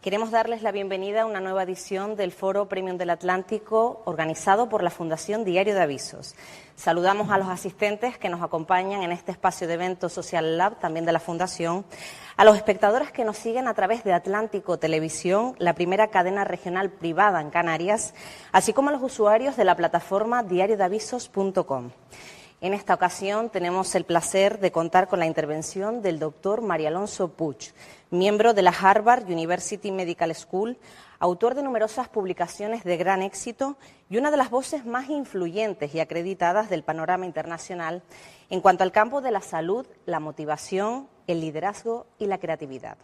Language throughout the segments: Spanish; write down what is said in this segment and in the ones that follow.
Queremos darles la bienvenida a una nueva edición del Foro Premium del Atlántico, organizado por la Fundación Diario de Avisos. Saludamos a los asistentes que nos acompañan en este espacio de eventos Social Lab, también de la Fundación, a los espectadores que nos siguen a través de Atlántico Televisión, la primera cadena regional privada en Canarias, así como a los usuarios de la plataforma diariodeavisos.com. En esta ocasión tenemos el placer de contar con la intervención del doctor María Alonso Puig, miembro de la Harvard University Medical School, autor de numerosas publicaciones de gran éxito y una de las voces más influyentes y acreditadas del panorama internacional en cuanto al campo de la salud, la motivación, el liderazgo y la creatividad.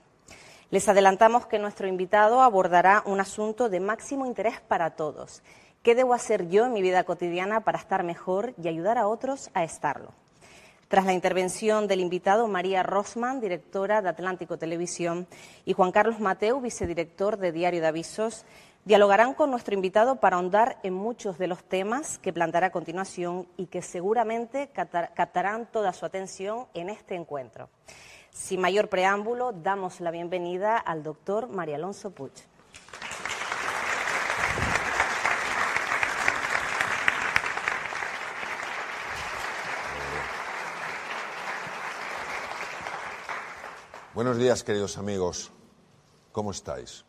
Les adelantamos que nuestro invitado abordará un asunto de máximo interés para todos. ¿Qué debo hacer yo en mi vida cotidiana para estar mejor y ayudar a otros a estarlo? Tras la intervención del invitado, María Rosman, directora de Atlántico Televisión, y Juan Carlos Mateu, vicedirector de Diario de Avisos, dialogarán con nuestro invitado para ahondar en muchos de los temas que planteará a continuación y que seguramente captarán toda su atención en este encuentro. Sin mayor preámbulo, damos la bienvenida al doctor María Alonso Puig. Buenos días, queridos amigos. ¿Cómo estáis?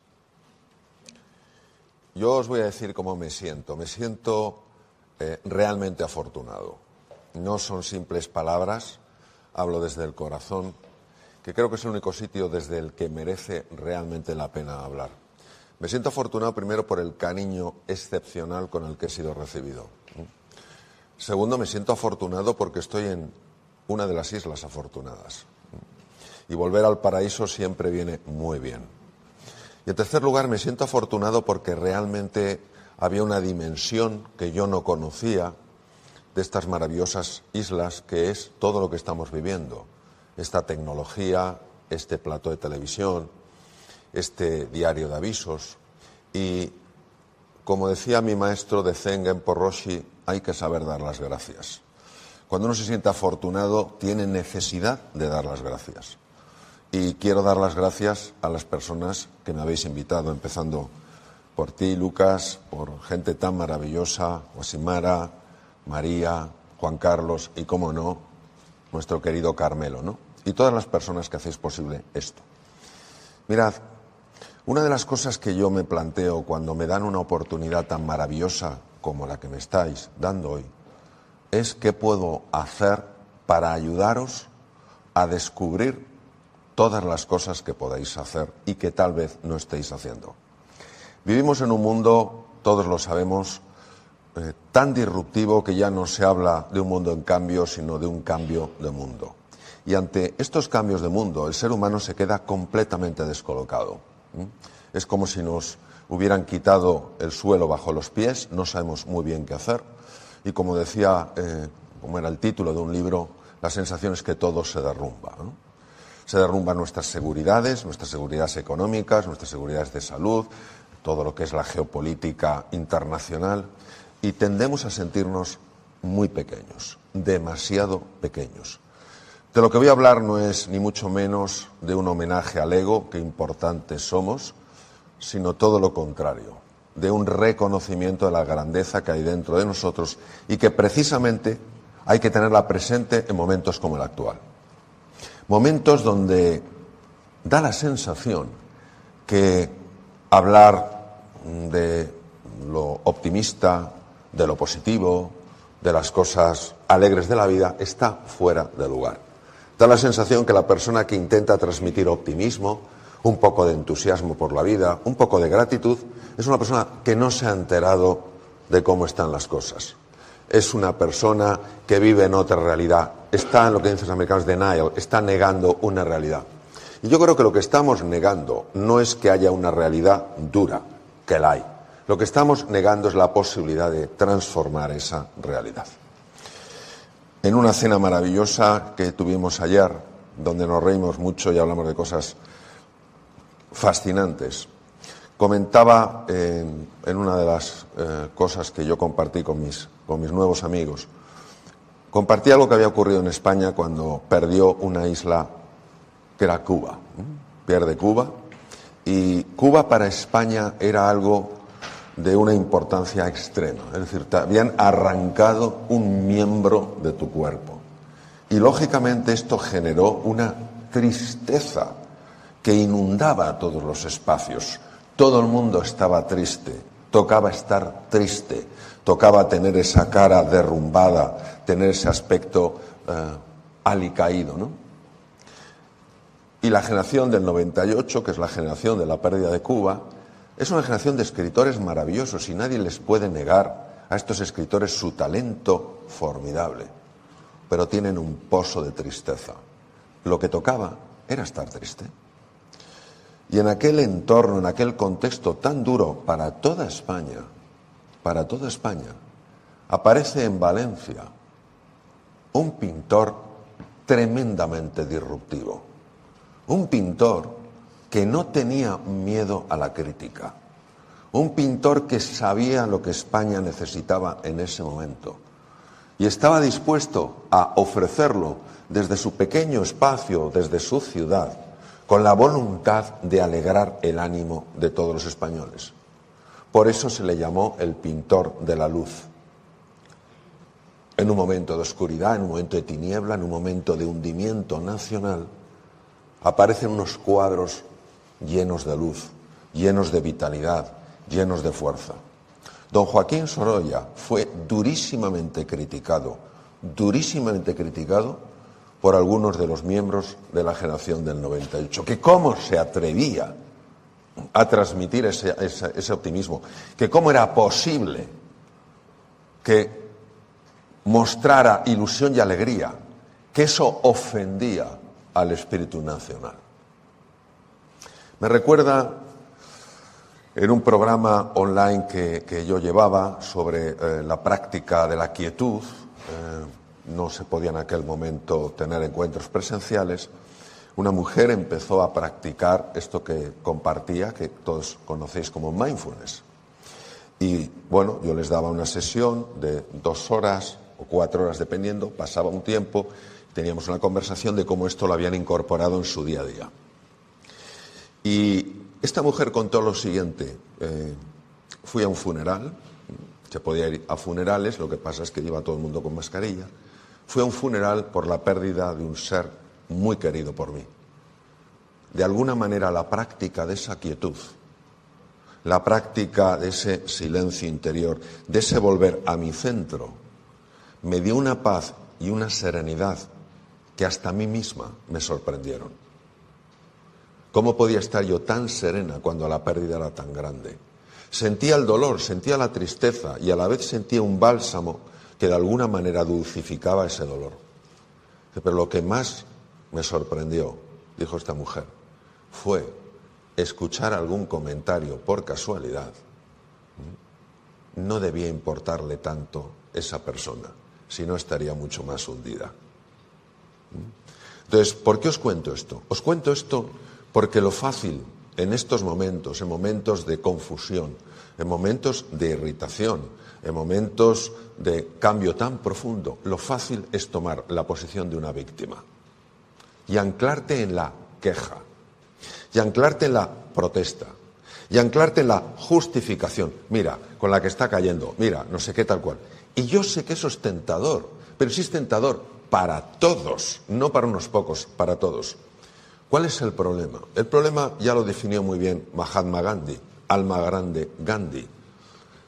Yo os voy a decir cómo me siento. Me siento realmente afortunado. No son simples palabras, hablo desde el corazón, que creo que es el único sitio desde el que merece realmente la pena hablar. Me siento afortunado primero por el cariño excepcional con el que he sido recibido. Segundo, me siento afortunado porque estoy en una de las islas afortunadas. Y volver al paraíso siempre viene muy bien. Y en tercer lugar, me siento afortunado porque realmente había una dimensión que yo no conocía de estas maravillosas islas, que es todo lo que estamos viviendo. Esta tecnología, este plató de televisión, este diario de avisos. Y como decía mi maestro de Zen, Genpo Roshi, hay que saber dar las gracias. Cuando uno se siente afortunado, tiene necesidad de dar las gracias. Y quiero dar las gracias a las personas que me habéis invitado, empezando por ti, Lucas, por gente tan maravillosa, Osimara, María, Juan Carlos y, cómo no, nuestro querido Carmelo, ¿no? Y todas las personas que hacéis posible esto. Mirad, una de las cosas que yo me planteo cuando me dan una oportunidad tan maravillosa como la que me estáis dando hoy es qué puedo hacer para ayudaros a descubrir todas las cosas que podáis hacer y que tal vez no estéis haciendo. Vivimos en un mundo, todos lo sabemos, tan disruptivo que ya no se habla de un mundo en cambio, sino de un cambio de mundo. Y ante estos cambios de mundo, el ser humano se queda completamente descolocado. Es como si nos hubieran quitado el suelo bajo los pies, no sabemos muy bien qué hacer. Y como decía, como era el título de un libro, la sensación es que todo se derrumba, ¿no? Se derrumban nuestras seguridades económicas, nuestras seguridades de salud, todo lo que es la geopolítica internacional, y tendemos a sentirnos muy pequeños, demasiado pequeños. De lo que voy a hablar no es ni mucho menos de un homenaje al ego, que importantes somos, sino todo lo contrario, de un reconocimiento de la grandeza que hay dentro de nosotros y que precisamente hay que tenerla presente en momentos como el actual. Momentos donde da la sensación que hablar de lo optimista, de lo positivo, de las cosas alegres de la vida, está fuera de lugar. Da la sensación que la persona que intenta transmitir optimismo, un poco de entusiasmo por la vida, un poco de gratitud, es una persona que no se ha enterado de cómo están las cosas. Es una persona que vive en otra realidad. Está en lo que dicen los americanos denial, está negando una realidad. Y yo creo que lo que estamos negando no es que haya una realidad dura, que la hay. Lo que estamos negando es la posibilidad de transformar esa realidad. En una cena maravillosa que tuvimos ayer, donde nos reímos mucho y hablamos de cosas fascinantes, comentaba en una de las cosas que yo compartí con mis nuevos amigos, compartí algo que había ocurrido en España cuando perdió una isla que era Cuba. Pierde Cuba Y Cuba para España era algo de una importancia extrema. Es decir, te habían arrancado un miembro de tu cuerpo. Y lógicamente esto generó una tristeza que inundaba todos los espacios. Todo el mundo estaba triste, tocaba estar triste, tocaba tener esa cara derrumbada, tener ese aspecto alicaído, ¿no? Y la generación del 98, que es la generación de la pérdida de Cuba, es una generación de escritores maravillosos y nadie les puede negar a estos escritores su talento formidable, pero tienen un pozo de tristeza. Lo que tocaba era estar triste. Y en aquel entorno, en aquel contexto tan duro para toda España, aparece en Valencia un pintor tremendamente disruptivo. Un pintor que no tenía miedo a la crítica. Un pintor que sabía lo que España necesitaba en ese momento. Y estaba dispuesto a ofrecerlo desde su pequeño espacio, desde su ciudad, con la voluntad de alegrar el ánimo de todos los españoles. Por eso se le llamó el pintor de la luz. En un momento de oscuridad, en un momento de tiniebla, en un momento de hundimiento nacional, aparecen unos cuadros llenos de luz, llenos de vitalidad, llenos de fuerza. Don Joaquín Sorolla fue durísimamente criticado por algunos de los miembros de la generación del 98, que cómo se atrevía a transmitir ese optimismo, que cómo era posible que mostrara ilusión y alegría, que eso ofendía al espíritu nacional. Me recuerda en un programa online que yo llevaba sobre la práctica de la quietud. No se podía en aquel momento tener encuentros presenciales. Una mujer empezó a practicar esto que compartía, que todos conocéis como mindfulness. Y bueno, yo les daba una sesión de 2 horas o 4 horas, dependiendo, pasaba un tiempo, teníamos una conversación de cómo esto lo habían incorporado en su día a día. Y esta mujer contó lo siguiente: fui a un funeral, se podía ir a funerales, lo que pasa es que iba todo el mundo con mascarilla. Fui a un funeral por la pérdida de un ser muy querido por mí. De alguna manera la práctica de esa quietud, la práctica de ese silencio interior, de ese volver a mi centro, me dio una paz y una serenidad que hasta a mí misma me sorprendieron. ¿Cómo podía estar yo tan serena cuando la pérdida era tan grande? Sentía el dolor, sentía la tristeza y a la vez sentía un bálsamo que de alguna manera dulcificaba ese dolor. Pero lo que más me sorprendió, dijo esta mujer, fue escuchar algún comentario por casualidad. No debía importarle tanto esa persona, si no estaría mucho más hundida. Entonces, ¿por qué os cuento esto? Os cuento esto porque lo fácil en estos momentos, en momentos de confusión, en momentos de irritación, en momentos de cambio tan profundo, lo fácil es tomar la posición de una víctima y anclarte en la queja, y anclarte en la protesta, y anclarte en la justificación. Mira, con la que está cayendo, mira, no sé qué tal cual. Y yo sé que eso es tentador, pero sí es tentador para todos, no para unos pocos, para todos. ¿Cuál es el problema? El problema ya lo definió muy bien Mahatma Gandhi, alma grande Gandhi.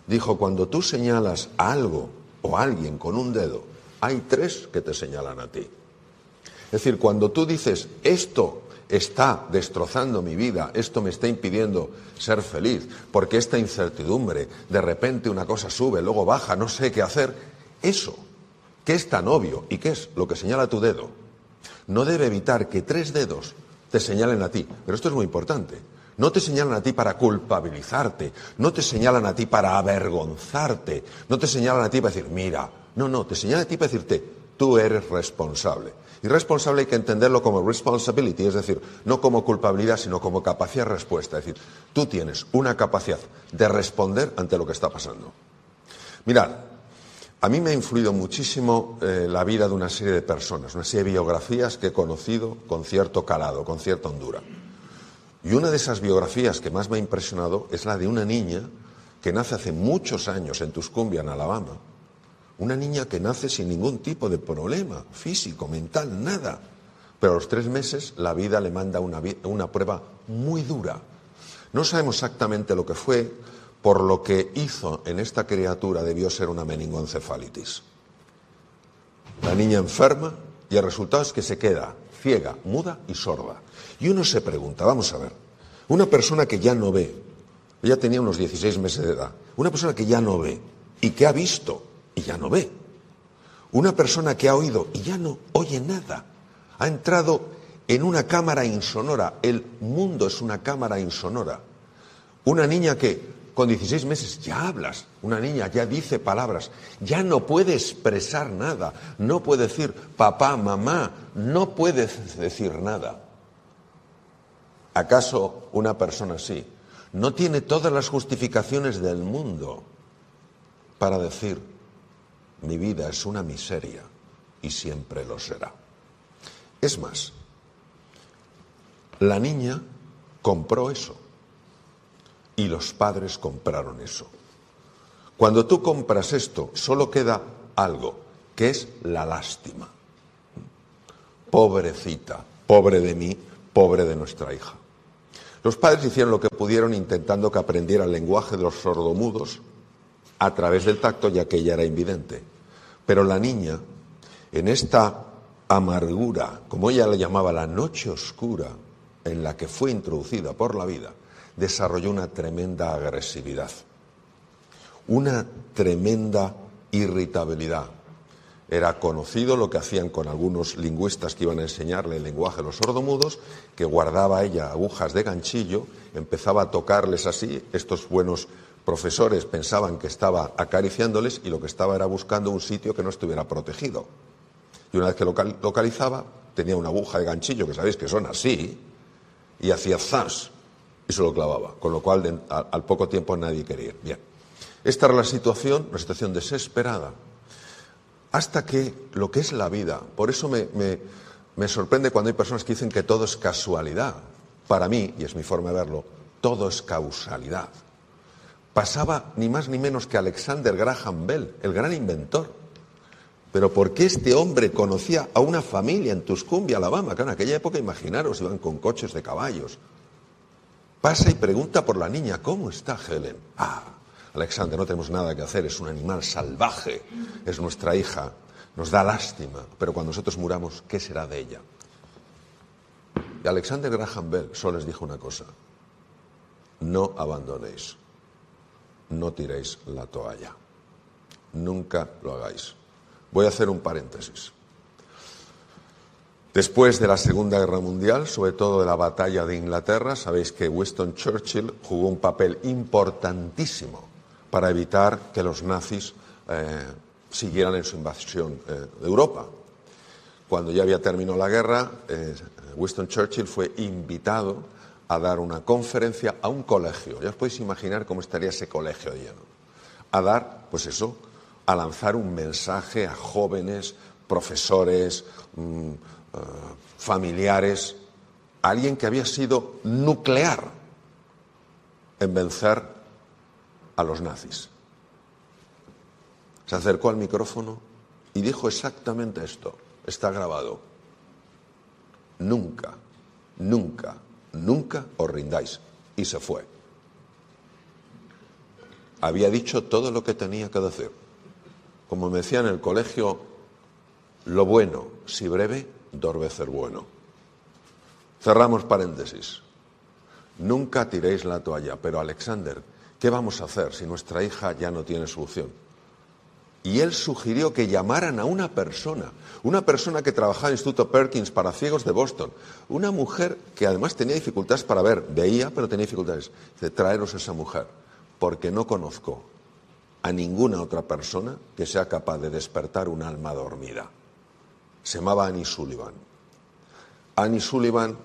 Dijo, cuando tú señalas a algo o a alguien con un dedo, hay 3 que te señalan a ti. Es decir, cuando tú dices, esto está destrozando mi vida, esto me está impidiendo ser feliz, porque esta incertidumbre, de repente una cosa sube, luego baja, no sé qué hacer, eso, que es tan obvio y que es lo que señala tu dedo, no debe evitar que 3 dedos te señalen a ti. Pero esto es muy importante. No te señalan a ti para culpabilizarte, no te señalan a ti para avergonzarte, no te señalan a ti para decir, mira, no, te señalan a ti para decirte, tú eres responsable. Y responsable hay que entenderlo como responsibility, es decir, no como culpabilidad, sino como capacidad de respuesta. Es decir, tú tienes una capacidad de responder ante lo que está pasando. Mirad, a mí me ha influido muchísimo la vida de una serie de personas, una serie de biografías que he conocido con cierto calado, con cierta hondura. Y una de esas biografías que más me ha impresionado es la de una niña que nace hace muchos años en Tuscumbia, en Alabama. Una niña que nace sin ningún tipo de problema físico, mental, nada. Pero a los 3 meses la vida le manda una prueba muy dura. No sabemos exactamente lo que fue, por lo que hizo en esta criatura debió ser una meningoencefalitis. La niña enferma y el resultado es que se queda ciega, muda y sorda. Y uno se pregunta, vamos a ver, una persona que ya no ve, ella tenía unos 16 meses de edad, una persona que ya no ve y que ha visto y ya no ve, una persona que ha oído y ya no oye nada, ha entrado en una cámara insonora, el mundo es una cámara insonora, una niña que con 16 meses ya hablas, una niña ya dice palabras, ya no puede expresar nada, no puede decir papá, mamá, no puede decir nada. ¿Acaso una persona así no tiene todas las justificaciones del mundo para decir mi vida es una miseria y siempre lo será? Es más, la niña compró eso. Y los padres compraron eso. Cuando tú compras esto, solo queda algo, que es la lástima. Pobrecita, pobre de mí, pobre de nuestra hija. Los padres hicieron lo que pudieron intentando que aprendiera el lenguaje de los sordomudos a través del tacto, ya que ella era invidente. Pero la niña, en esta amargura, como ella le llamaba la noche oscura, en la que fue introducida por la vida, desarrolló una tremenda agresividad, una tremenda irritabilidad. Era conocido lo que hacían con algunos lingüistas que iban a enseñarle el lenguaje a los sordomudos, que guardaba ella agujas de ganchillo, empezaba a tocarles así, estos buenos profesores pensaban que estaba acariciándoles y lo que estaba era buscando un sitio que no estuviera protegido. Y una vez que localizaba, tenía una aguja de ganchillo, que sabéis que son así, y hacía zas, y se lo clavaba, con lo cual al poco tiempo nadie quería ir. Bien, esta era la situación, una situación desesperada, hasta que lo que es la vida, por eso me sorprende cuando hay personas que dicen que todo es casualidad. Para mí, y es mi forma de verlo, todo es causalidad. Pasaba ni más ni menos que Alexander Graham Bell, el gran inventor. Pero ¿por qué este hombre conocía a una familia en Tuscumbia, Alabama? Que en aquella época, imaginaros, iban con coches de caballos. Pasa y pregunta por la niña, ¿cómo está Helen? Ah, Alexander, no tenemos nada que hacer, es un animal salvaje, es nuestra hija, nos da lástima, pero cuando nosotros muramos, ¿qué será de ella? Y Alexander Graham Bell solo les dijo una cosa, no abandonéis, no tiréis la toalla, nunca lo hagáis. Voy a hacer un paréntesis. Después de la Segunda Guerra Mundial, sobre todo de la batalla de Inglaterra, sabéis que Winston Churchill jugó un papel importantísimo para evitar que los nazis siguieran en su invasión de Europa. Cuando ya había terminado la guerra, Winston Churchill fue invitado a dar una conferencia a un colegio. Ya os podéis imaginar cómo estaría ese colegio lleno. A dar, pues eso, a lanzar un mensaje a jóvenes, profesores, familiares, a alguien que había sido nuclear en vencer a los nazis. Se acercó al micrófono y dijo exactamente esto, está grabado. Nunca, nunca, nunca os rindáis. Y se fue. Había dicho todo lo que tenía que decir. Como me decía en el colegio, lo bueno, si breve, dos veces bueno. Cerramos paréntesis. Nunca tiréis la toalla, pero Alexander, ¿qué vamos a hacer si nuestra hija ya no tiene solución? Y él sugirió que llamaran a una persona que trabajaba en el Instituto Perkins para ciegos de Boston, una mujer que además tenía dificultades para ver, veía, pero tenía dificultades. Dice, traeros a esa mujer, porque no conozco a ninguna otra persona que sea capaz de despertar un alma dormida. Se llamaba Annie Sullivan. Annie Sullivan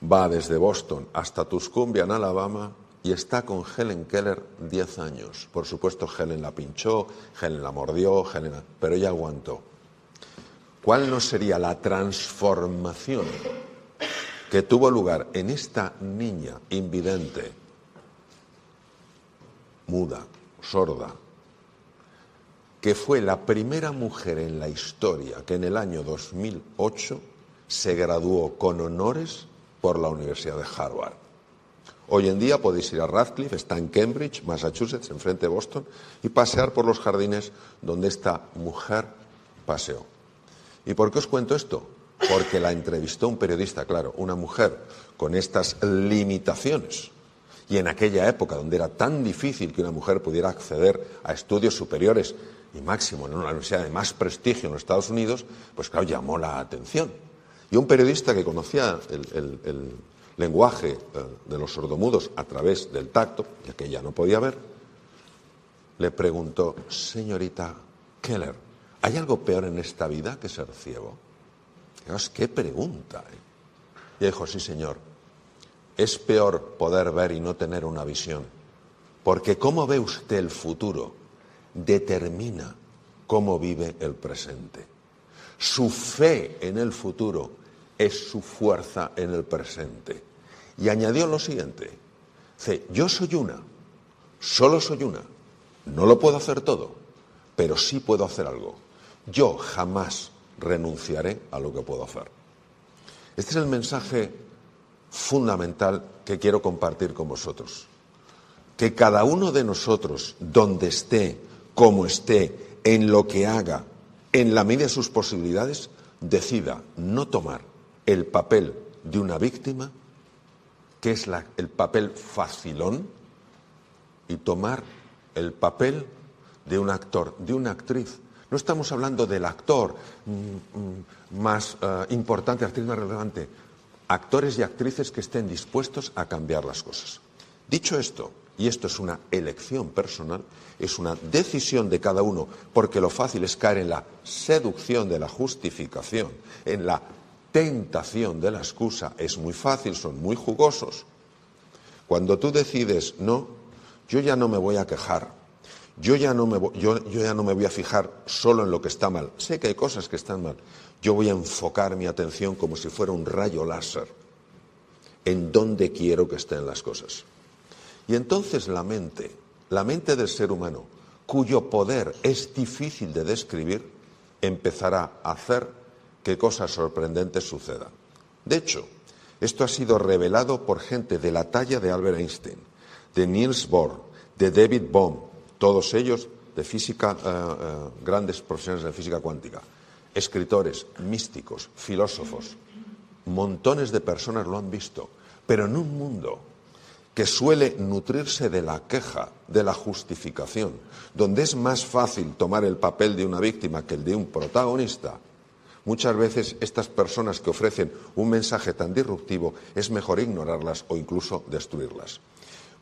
va desde Boston hasta Tuscumbia, en Alabama, y está con Helen Keller 10 años. Por supuesto, Helen la pinchó, Helen la mordió, pero ella aguantó. ¿Cuál no sería la transformación que tuvo lugar en esta niña invidente, muda, sorda, que fue la primera mujer en la historia que en el año 2008 se graduó con honores por la Universidad de Harvard. Hoy en día podéis ir a Radcliffe, está en Cambridge, Massachusetts, enfrente de Boston, y pasear por los jardines donde esta mujer paseó. ¿Y por qué os cuento esto? Porque la entrevistó un periodista, claro, una mujer con estas limitaciones. Y en aquella época, donde era tan difícil que una mujer pudiera acceder a estudios superiores, y máximo en una universidad de más prestigio en los Estados Unidos, pues claro, llamó la atención. Y un periodista que conocía el lenguaje de los sordomudos a través del tacto, ya que ella no podía ver, le preguntó: señorita Keller, ¿hay algo peor en esta vida que ser ciego? Fijaos, qué pregunta, ¿eh? Y dijo: sí, señor, es peor poder ver y no tener una visión, porque cómo ve usted el futuro determina cómo vive el presente. Su fe en el futuro es su fuerza en el presente. Y añadió lo siguiente: dice, yo soy una, solo soy una, no lo puedo hacer todo, pero sí puedo hacer algo. Yo jamás renunciaré a lo que puedo hacer. Este es el mensaje fundamental que quiero compartir con vosotros. Que cada uno de nosotros, donde esté, como esté, en lo que haga, en la medida de sus posibilidades, decida no tomar el papel de una víctima, que es el papel facilón, y tomar el papel de un actor, de una actriz. No estamos hablando del actor más importante, actriz más relevante. Actores y actrices que estén dispuestos a cambiar las cosas. Dicho esto, y esto es una elección personal, es una decisión de cada uno, porque lo fácil es caer en la seducción de la justificación, en la tentación de la excusa. Es muy fácil, son muy jugosos. Cuando tú decides, no, yo ya no me voy a quejar, yo ya no me voy a fijar solo en lo que está mal, sé que hay cosas que están mal, yo voy a enfocar mi atención como si fuera un rayo láser en donde quiero que estén las cosas. Y entonces la mente del ser humano, cuyo poder es difícil de describir, empezará a hacer que cosas sorprendentes sucedan. De hecho, esto ha sido revelado por gente de la talla de Albert Einstein, de Niels Bohr, de David Bohm, todos ellos de física, grandes profesionales de física cuántica, escritores, místicos, filósofos, montones de personas lo han visto, pero en un mundo que suele nutrirse de la queja, de la justificación, donde es más fácil tomar el papel de una víctima que el de un protagonista, muchas veces estas personas que ofrecen un mensaje tan disruptivo es mejor ignorarlas o incluso destruirlas.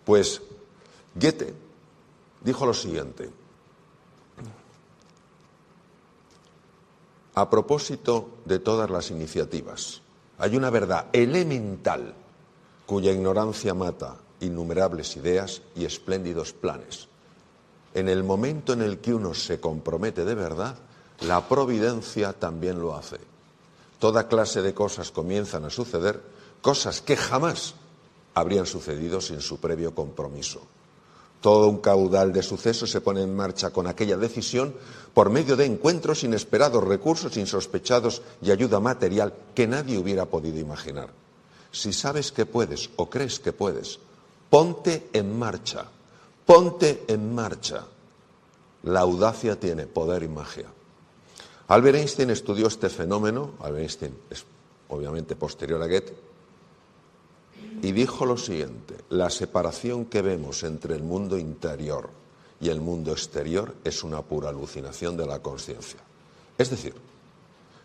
Pues Goethe dijo lo siguiente: a propósito de todas las iniciativas, hay una verdad elemental cuya ignorancia mata innumerables ideas y espléndidos planes. En el momento en el que uno se compromete de verdad, la providencia también lo hace. Toda clase de cosas comienzan a suceder, cosas que jamás habrían sucedido sin su previo compromiso. Todo un caudal de sucesos se pone en marcha con aquella decisión por medio de encuentros inesperados, recursos insospechados y ayuda material que nadie hubiera podido imaginar. Si sabes que puedes o crees que puedes, ponte en marcha, ponte en marcha. La audacia tiene poder y magia. Albert Einstein estudió este fenómeno, Albert Einstein es obviamente posterior a Goethe, y dijo lo siguiente: la separación que vemos entre el mundo interior y el mundo exterior es una pura alucinación de la consciencia. Es decir,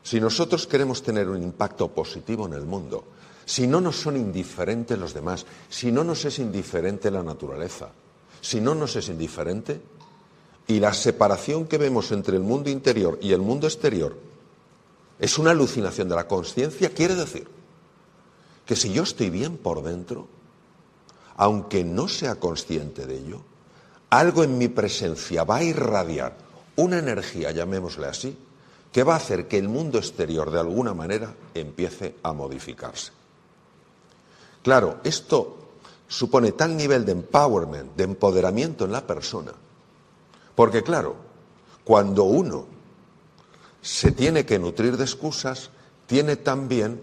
si nosotros queremos tener un impacto positivo en el mundo, si no nos son indiferentes los demás, si no nos es indiferente la naturaleza, si no nos es indiferente, y la separación que vemos entre el mundo interior y el mundo exterior es una alucinación de la consciencia, quiere decir que si yo estoy bien por dentro, aunque no sea consciente de ello, algo en mi presencia va a irradiar una energía, llamémosle así, que va a hacer que el mundo exterior de alguna manera empiece a modificarse. Claro, esto supone tal nivel de empowerment, de empoderamiento en la persona, porque claro, cuando uno se tiene que nutrir de excusas, tiene también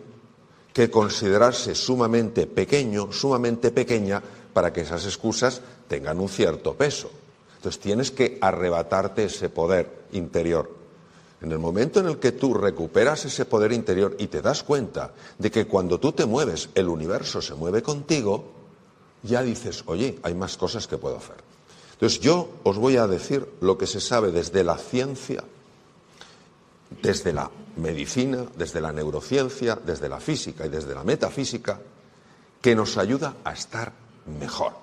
que considerarse sumamente pequeño, sumamente pequeña, para que esas excusas tengan un cierto peso. Entonces tienes que arrebatarte ese poder interior. En el momento en el que tú recuperas ese poder interior y te das cuenta de que cuando tú te mueves, el universo se mueve contigo, ya dices, oye, hay más cosas que puedo hacer. Entonces yo os voy a decir lo que se sabe desde la ciencia, desde la medicina, desde la neurociencia, desde la física y desde la metafísica, que nos ayuda a estar mejor.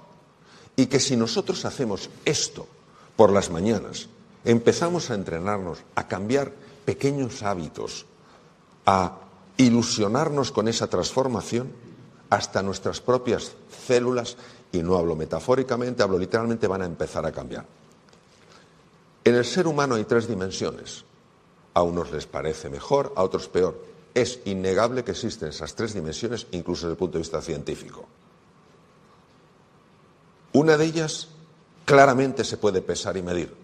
Y que si nosotros hacemos esto por las mañanas, empezamos a entrenarnos, a cambiar pequeños hábitos, a ilusionarnos con esa transformación, hasta nuestras propias células, y no hablo metafóricamente, hablo literalmente, van a empezar a cambiar. En el ser humano hay 3 dimensiones. A unos les parece mejor, a otros peor. Es innegable que existen esas 3 dimensiones, incluso desde el punto de vista científico. Una de ellas claramente se puede pesar y medir.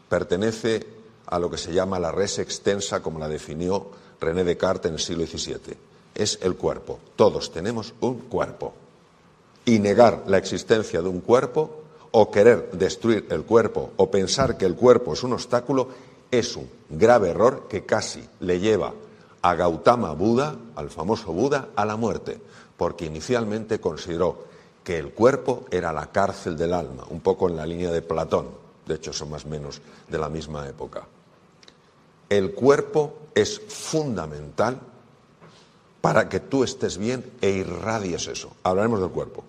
Pertenece a lo que se llama la res extensa, como la definió René Descartes en el siglo XVII. Es el cuerpo. Todos tenemos un cuerpo. Y negar la existencia de un cuerpo, o querer destruir el cuerpo, o pensar que el cuerpo es un obstáculo, es un grave error que casi le lleva a Gautama Buda, al famoso Buda, a la muerte, porque inicialmente consideró que el cuerpo era la cárcel del alma, un poco en la línea de Platón, de hecho son más o menos de la misma época. El cuerpo es fundamental para que tú estés bien e irradies eso. Hablaremos del cuerpo.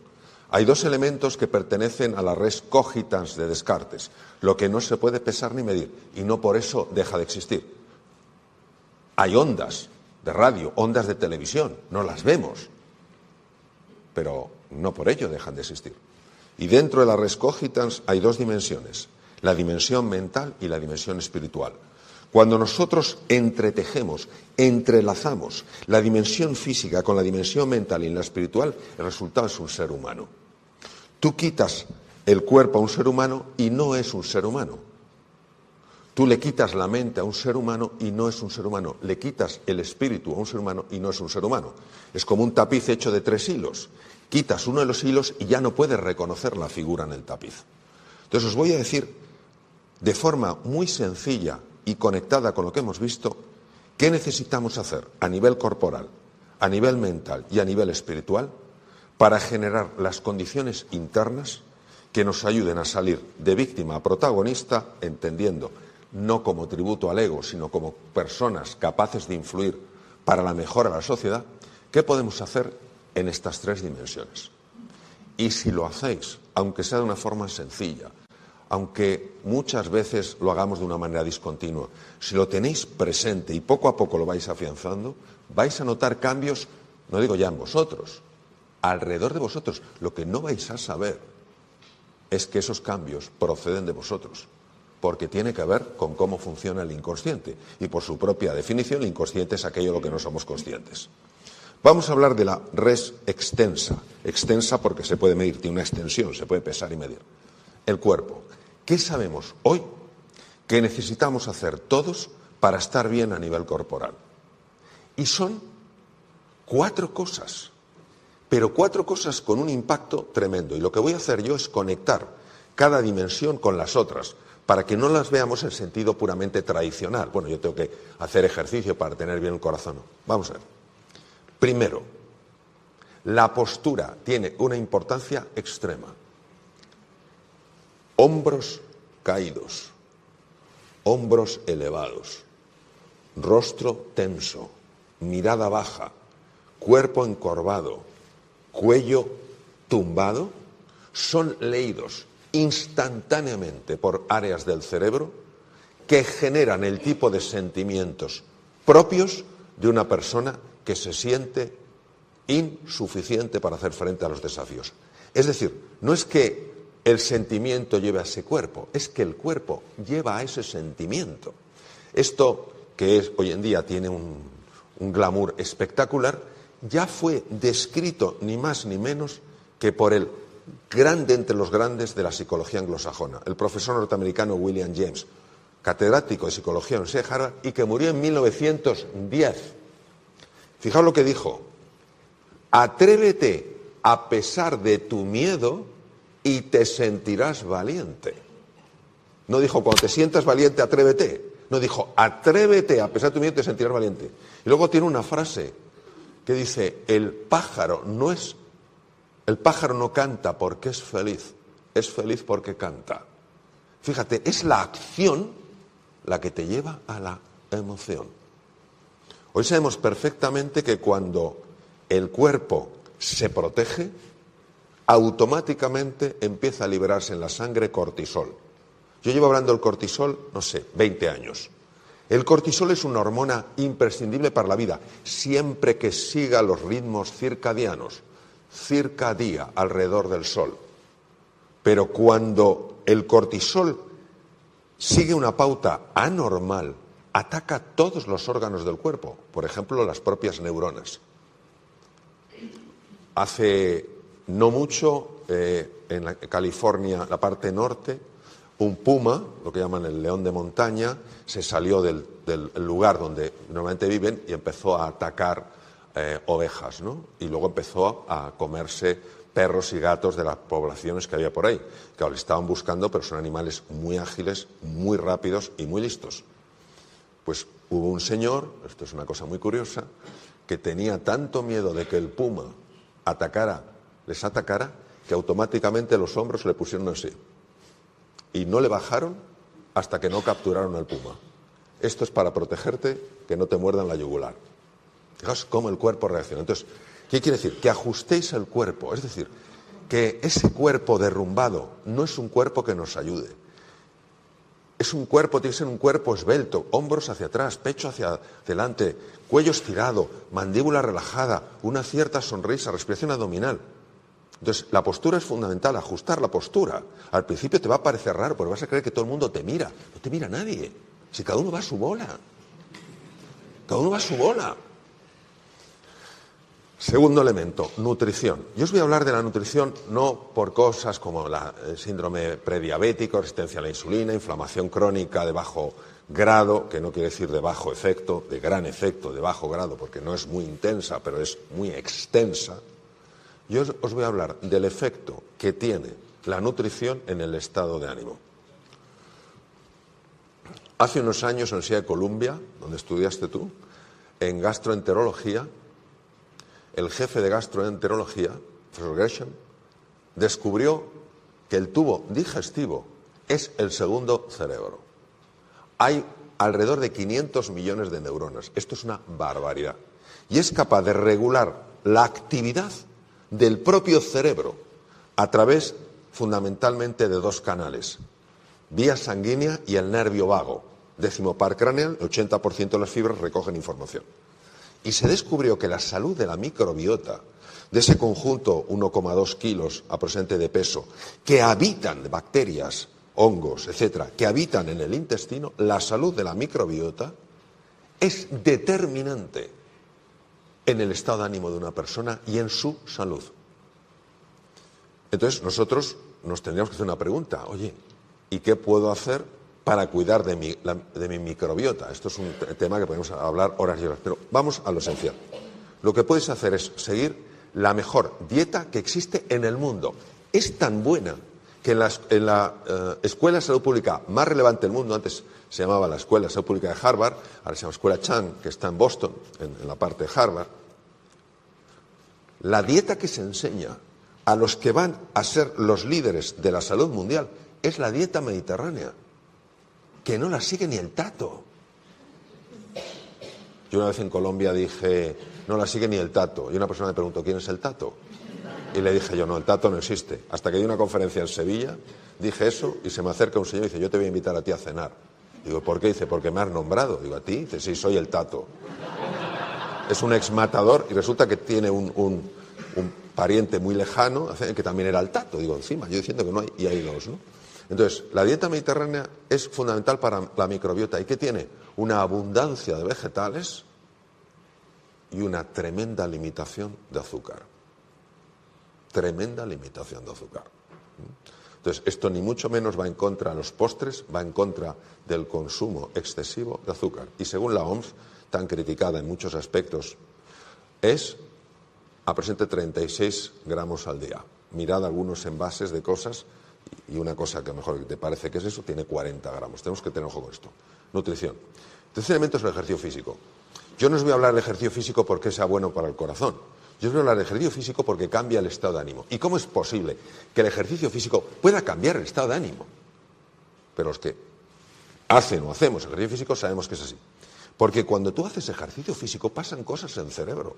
Hay 2 elementos que pertenecen a la res cogitans de Descartes, lo que no se puede pesar ni medir, y no por eso deja de existir. Hay ondas de radio, ondas de televisión, no las vemos, pero no por ello dejan de existir. Y dentro de la res cogitans hay 2 dimensiones, la dimensión mental y la dimensión espiritual. Cuando nosotros entretejemos, entrelazamos la dimensión física con la dimensión mental y la espiritual, el resultado es un ser humano. Tú quitas el cuerpo a un ser humano y no es un ser humano. Tú le quitas la mente a un ser humano y no es un ser humano. Le quitas el espíritu a un ser humano y no es un ser humano. Es como un tapiz hecho de 3 hilos. Quitas uno de los hilos y ya no puedes reconocer la figura en el tapiz. Entonces os voy a decir de forma muy sencilla y conectada con lo que hemos visto, qué necesitamos hacer a nivel corporal, a nivel mental y a nivel espiritual para generar las condiciones internas que nos ayuden a salir de víctima a protagonista, entendiendo no como tributo al ego, sino como personas capaces de influir para la mejora de la sociedad. ¿Qué podemos hacer en estas 3 dimensiones? Y si lo hacéis, aunque sea de una forma sencilla, aunque muchas veces lo hagamos de una manera discontinua, si lo tenéis presente y poco a poco lo vais afianzando, vais a notar cambios, no digo ya en vosotros, alrededor de vosotros. Lo que no vais a saber es que esos cambios proceden de vosotros, porque tiene que ver con cómo funciona el inconsciente. Y por su propia definición, el inconsciente es aquello de lo que no somos conscientes. Vamos a hablar de la res extensa. Extensa porque se puede medir, tiene una extensión, se puede pesar y medir. El cuerpo. ¿Qué sabemos hoy que necesitamos hacer todos para estar bien a nivel corporal? Y son 4 cosas, pero 4 cosas con un impacto tremendo. Y lo que voy a hacer yo es conectar cada dimensión con las otras, para que no las veamos en sentido puramente tradicional. Bueno, yo tengo que hacer ejercicio para tener bien el corazón. Vamos a ver. Primero, la postura tiene una importancia extrema. Hombros caídos, hombros elevados, rostro tenso, mirada baja, cuerpo encorvado, cuello tumbado, son leídos instantáneamente por áreas del cerebro que generan el tipo de sentimientos propios de una persona que se siente insuficiente para hacer frente a los desafíos. Es decir, no es que el sentimiento lleve a ese cuerpo, es que el cuerpo lleva a ese sentimiento. Esto que es hoy en día tiene un glamour espectacular, ya fue descrito ni más ni menos que por el grande entre los grandes de la psicología anglosajona, el profesor norteamericano William James, catedrático de psicología en la Universidad de Harvard y que murió en 1910. Fijaos lo que dijo: atrévete a pesar de tu miedo y te sentirás valiente. No dijo cuando te sientas valiente, atrévete. No, dijo atrévete a pesar de tu miedo y te sentirás valiente. Y luego tiene una frase que dice: el pájaro no canta porque es feliz porque canta. Fíjate, es la acción la que te lleva a la emoción. Hoy sabemos perfectamente que cuando el cuerpo se protege, automáticamente empieza a liberarse en la sangre cortisol. Yo llevo hablando del cortisol, no sé, 20 años. El cortisol es una hormona imprescindible para la vida, siempre que siga los ritmos circadianos, circadía alrededor del sol. Pero cuando el cortisol sigue una pauta anormal, ataca todos los órganos del cuerpo, por ejemplo, las propias neuronas. Hace no mucho, en California, la parte norte, un puma, lo que llaman el león de montaña, se salió del lugar donde normalmente viven y empezó a atacar ovejas, ¿no? Y luego empezó a comerse perros y gatos de las poblaciones que había por ahí. Claro, le estaban buscando, pero son animales muy ágiles, muy rápidos y muy listos. Pues hubo un señor, esto es una cosa muy curiosa, que tenía tanto miedo de que el puma les atacara, que automáticamente los hombros le pusieron así. Y no le bajaron hasta que no capturaron al puma. Esto es para protegerte, que no te muerdan la yugular. Fijaos cómo el cuerpo reacciona. Entonces, ¿qué quiere decir? Que ajustéis el cuerpo. Es decir, que ese cuerpo derrumbado no es un cuerpo que nos ayude. Es un cuerpo, tiene que ser un cuerpo esbelto, hombros hacia atrás, pecho hacia adelante, cuello estirado, mandíbula relajada, una cierta sonrisa, respiración abdominal. Entonces, la postura es fundamental, ajustar la postura. Al principio te va a parecer raro, porque vas a creer que todo el mundo te mira. No te mira nadie. Si cada uno va a su bola. Cada uno va a su bola. Segundo elemento, nutrición. Yo os voy a hablar de la nutrición no por cosas como el síndrome prediabético, resistencia a la insulina, inflamación crónica de bajo grado, que no quiere decir de bajo efecto, de gran efecto, de bajo grado, porque no es muy intensa, pero es muy extensa. Yo os voy a hablar del efecto que tiene la nutrición en el estado de ánimo. Hace unos años en la Universidad de Columbia, donde estudiaste tú, en gastroenterología, el jefe de gastroenterología, profesor Gresham, descubrió que el tubo digestivo es el segundo cerebro. Hay alrededor de 500 millones de neuronas. Esto es una barbaridad. Y es capaz de regular la actividad del propio cerebro a través fundamentalmente de dos canales: vía sanguínea y el nervio vago. Décimo par craneal, el 80% de las fibras recogen información. Y se descubrió que la salud de la microbiota, de ese conjunto 1,2 kilos aproximadamente de peso, que habitan, bacterias, hongos, etcétera, que habitan en el intestino, la salud de la microbiota es determinante en el estado de ánimo de una persona y en su salud. Entonces nosotros nos tendríamos que hacer una pregunta: oye, ¿y qué puedo hacer para cuidar de mi microbiota? Esto es un tema que podemos hablar horas y horas, pero vamos a lo esencial. Lo que puedes hacer es seguir la mejor dieta que existe en el mundo. Es tan buena que en la Escuela de Salud Pública más relevante del mundo, antes se llamaba la Escuela de Salud Pública de Harvard, ahora se llama Escuela Chang, que está en Boston, en la parte de Harvard, la dieta que se enseña a los que van a ser los líderes de la salud mundial es la dieta mediterránea, que no la sigue ni el tato. Yo una vez en Colombia dije, no la sigue ni el tato, y una persona me preguntó, ¿quién es el tato? Y le dije yo, no, el tato no existe. Hasta que di una conferencia en Sevilla, dije eso, y se me acerca un señor y dice, yo te voy a invitar a ti a cenar. Digo, ¿por qué? Dice, porque me has nombrado. Digo, ¿a ti? Dice, sí, soy el tato. Es un exmatador y resulta que tiene un pariente muy lejano que también era el tato. Digo, encima, yo diciendo que no hay, y hay dos, ¿no? Entonces, la dieta mediterránea es fundamental para la microbiota. ¿Y qué tiene? Una abundancia de vegetales y una tremenda limitación de azúcar. Tremenda limitación de azúcar. Entonces, esto ni mucho menos va en contra de los postres, va en contra del consumo excesivo de azúcar. Y según la OMS, tan criticada en muchos aspectos, es a presente 36 gramos al día. Mirad algunos envases de cosas y una cosa que a lo mejor te parece que es eso, tiene 40 gramos. Tenemos que tener ojo con esto. Nutrición. Tercer elemento es el ejercicio físico. Yo no os voy a hablar del ejercicio físico porque sea bueno para el corazón. Yo os voy a hablar del ejercicio físico porque cambia el estado de ánimo. ¿Y cómo es posible que el ejercicio físico pueda cambiar el estado de ánimo? Pero los que hacen o hacemos ejercicio físico sabemos que es así. Porque cuando tú haces ejercicio físico pasan cosas en el cerebro.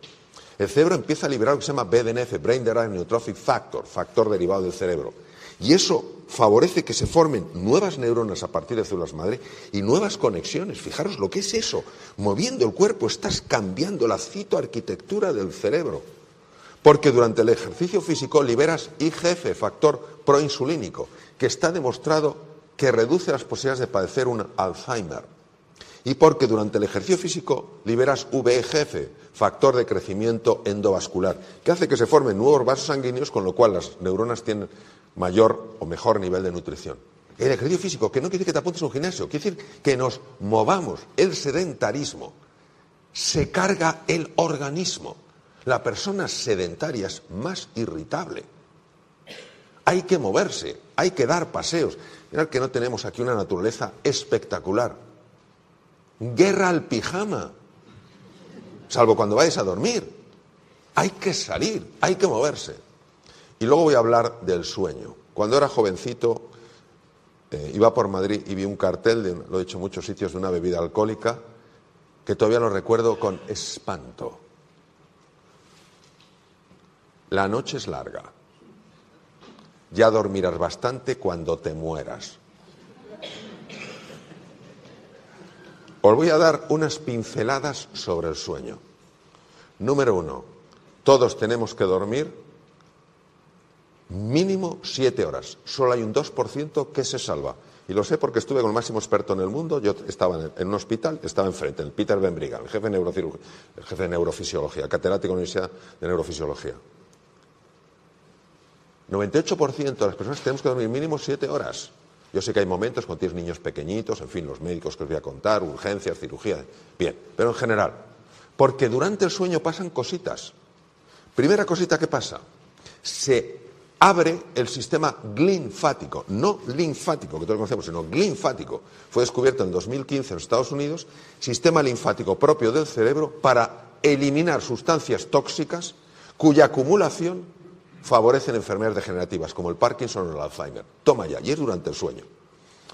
El cerebro empieza a liberar lo que se llama BDNF, Brain Derived Neurotrophic Factor, factor derivado del cerebro. Y eso favorece que se formen nuevas neuronas a partir de células madre y nuevas conexiones. Fijaros lo que es eso. Moviendo el cuerpo estás cambiando la citoarquitectura del cerebro. Porque durante el ejercicio físico liberas IGF, factor proinsulínico, que está demostrado que reduce las posibilidades de padecer un Alzheimer. Y porque durante el ejercicio físico liberas VEGF, factor de crecimiento endovascular, que hace que se formen nuevos vasos sanguíneos, con lo cual las neuronas tienen mayor o mejor nivel de nutrición. El ejercicio físico, que no quiere decir que te apuntes a un gimnasio, quiere decir que nos movamos. El sedentarismo se carga el organismo. La persona sedentaria es más irritable. Hay que moverse, hay que dar paseos. Mirad que no tenemos aquí una naturaleza espectacular. Guerra al pijama, salvo cuando vayas a dormir. Hay que salir, hay que moverse. Y luego voy a hablar del sueño. Cuando era jovencito, iba por Madrid y vi un cartel, lo he hecho en muchos sitios, de una bebida alcohólica, que todavía lo recuerdo con espanto. La noche es larga. Ya dormirás bastante cuando te mueras. Os voy a dar unas pinceladas sobre el sueño. Número 1. Todos tenemos que dormir mínimo 7 horas. Solo hay un 2% que se salva. Y lo sé porque estuve con el máximo experto en el mundo. Yo estaba en un hospital, estaba enfrente, el Peter Ben Brigham, el jefe de neurofisiología, catedrático de la Universidad de Neurofisiología. 98% de las personas tenemos que dormir mínimo 7 horas. Yo sé que hay momentos cuando tienes niños pequeñitos, en fin, los médicos que os voy a contar, urgencias, cirugía, bien, pero en general. Porque durante el sueño pasan cositas. Primera cosita que pasa, se abre el sistema linfático, no linfático, que todos conocemos, sino linfático. Fue descubierto en 2015 en Estados Unidos, sistema linfático propio del cerebro para eliminar sustancias tóxicas cuya acumulación favorecen enfermedades degenerativas como el Parkinson o el Alzheimer. Toma ya, y es durante el sueño.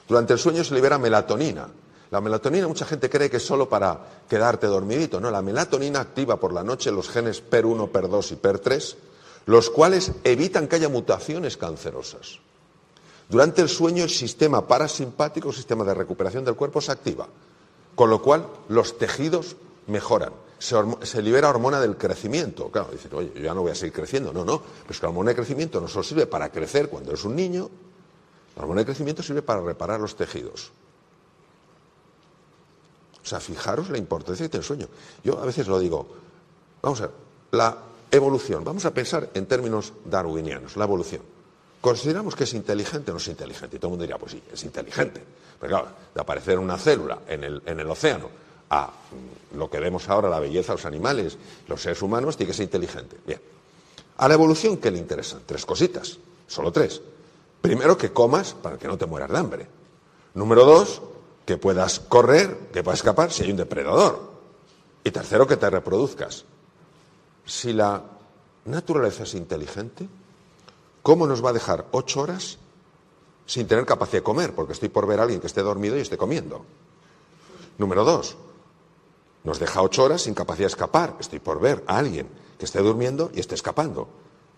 Durante el sueño se libera melatonina. La melatonina mucha gente cree que es solo para quedarte dormidito. No, la melatonina activa por la noche los genes PER1, PER2 y PER3, los cuales evitan que haya mutaciones cancerosas. Durante el sueño el sistema parasimpático, el sistema de recuperación del cuerpo, se activa, con lo cual los tejidos mejoran. Se libera hormona del crecimiento. Claro, dicen, oye, yo ya no voy a seguir creciendo. No, pero es que la hormona de crecimiento no solo sirve para crecer cuando eres un niño, la hormona de crecimiento sirve para reparar los tejidos. O sea, fijaros la importancia que tiene el sueño. Yo a veces lo digo, vamos a ver, la evolución, vamos a pensar en términos darwinianos, la evolución. ¿Consideramos que es inteligente o no es inteligente? Y todo el mundo diría, pues sí, es inteligente. Pero claro, de aparecer una célula en el océano a lo que vemos ahora, la belleza de los animales, los seres humanos, tiene que ser inteligente. Bien. A la evolución, ¿qué le interesan? 3 cositas, solo 3. Primero, que comas para que no te mueras de hambre. Número 2, que puedas correr, que puedas escapar si hay un depredador. Y tercero, que te reproduzcas. Si la naturaleza es inteligente, ¿cómo nos va a dejar 8 horas sin tener capacidad de comer? Porque estoy por ver a alguien que esté dormido y esté comiendo. Número 2, nos deja 8 horas sin capacidad de escapar. Estoy por ver a alguien que esté durmiendo y esté escapando.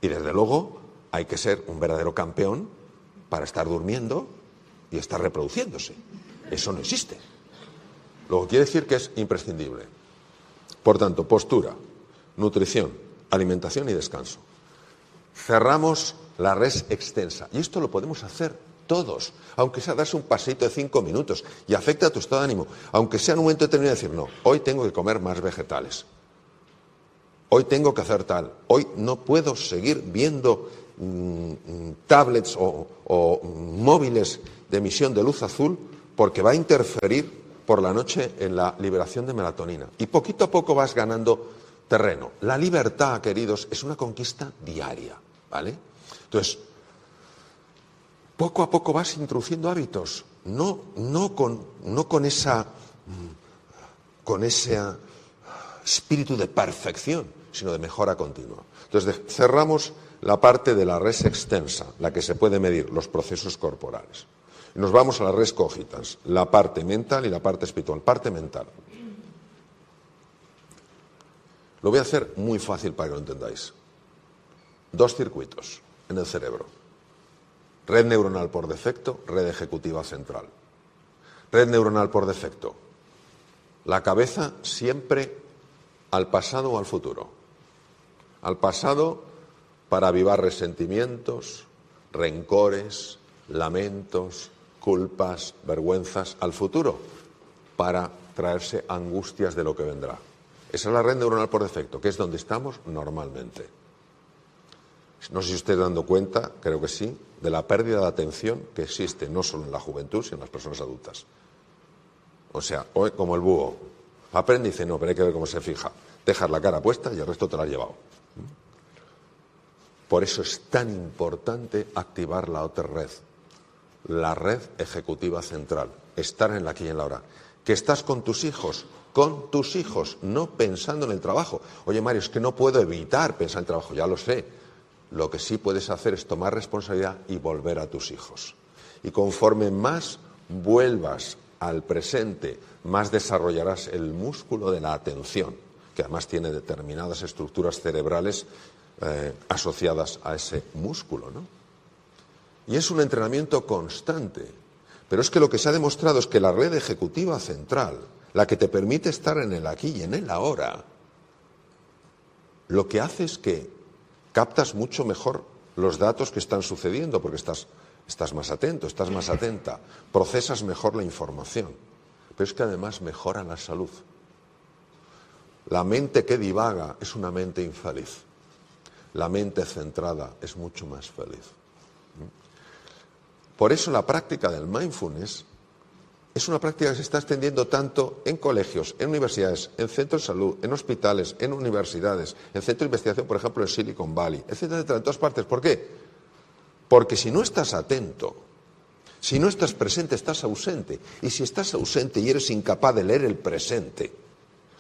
Y desde luego hay que ser un verdadero campeón para estar durmiendo y estar reproduciéndose. Eso no existe. Luego quiere decir que es imprescindible. Por tanto, postura, nutrición, alimentación y descanso. Cerramos la res extensa. Y esto lo podemos hacer todos, aunque sea darse un paseito de 5 minutos y afecta a tu estado de ánimo, aunque sea en un momento determinado decir, no, hoy tengo que comer más vegetales. hoy tengo que hacer tal, hoy no puedo seguir viendo tablets o móviles de emisión de luz azul porque va a interferir por la noche en la liberación de melatonina. Y poquito a poco vas ganando terreno. La libertad, queridos, es una conquista diaria, ¿vale? Entonces, poco a poco vas introduciendo hábitos, no con ese espíritu de perfección, sino de mejora continua. Entonces, cerramos la parte de la res extensa, la que se puede medir, los procesos corporales. Y nos vamos a la res cogitans, la parte mental y la parte espiritual. Parte mental. Lo voy a hacer muy fácil para que lo entendáis. 2 circuitos en el cerebro. Red neuronal por defecto, red ejecutiva central. Red neuronal por defecto. La cabeza siempre al pasado o al futuro. Al pasado para avivar resentimientos, rencores, lamentos, culpas, vergüenzas. Al futuro para traerse angustias de lo que vendrá. Esa es la red neuronal por defecto, que es donde estamos normalmente. No sé si ustedes dando cuenta, creo que sí, de la pérdida de atención que existe no solo en la juventud, sino en las personas adultas. O sea, hoy como el búho, aprende y dice, no, pero hay que ver cómo se fija. Dejas la cara puesta y el resto te lo has llevado. Por eso es tan importante activar la otra red, la red ejecutiva central, estar en la aquí y en la ahora. Que estás con tus hijos, no pensando en el trabajo. Oye, Mario, es que no puedo evitar pensar en el trabajo, ya lo sé. Lo que sí puedes hacer es tomar responsabilidad y volver a tus hijos. Y conforme más vuelvas al presente, más desarrollarás el músculo de la atención, que además tiene determinadas estructuras cerebrales asociadas a ese músculo, ¿no? Y es un entrenamiento constante. Pero es que lo que se ha demostrado es que la red ejecutiva central, la que te permite estar en el aquí y en el ahora, lo que hace es que captas mucho mejor los datos que están sucediendo, porque estás más atento, estás más atenta, procesas mejor la información. Pero es que además mejora la salud. La mente que divaga es una mente infeliz. La mente centrada es mucho más feliz. Por eso la práctica del mindfulness es una práctica que se está extendiendo tanto en colegios, en universidades, en centros de salud, en hospitales, en universidades, en centros de investigación, por ejemplo, en Silicon Valley, etcétera, etcétera, en todas partes. ¿Por qué? Porque si no estás atento, si no estás presente, estás ausente. Y si estás ausente y eres incapaz de leer el presente,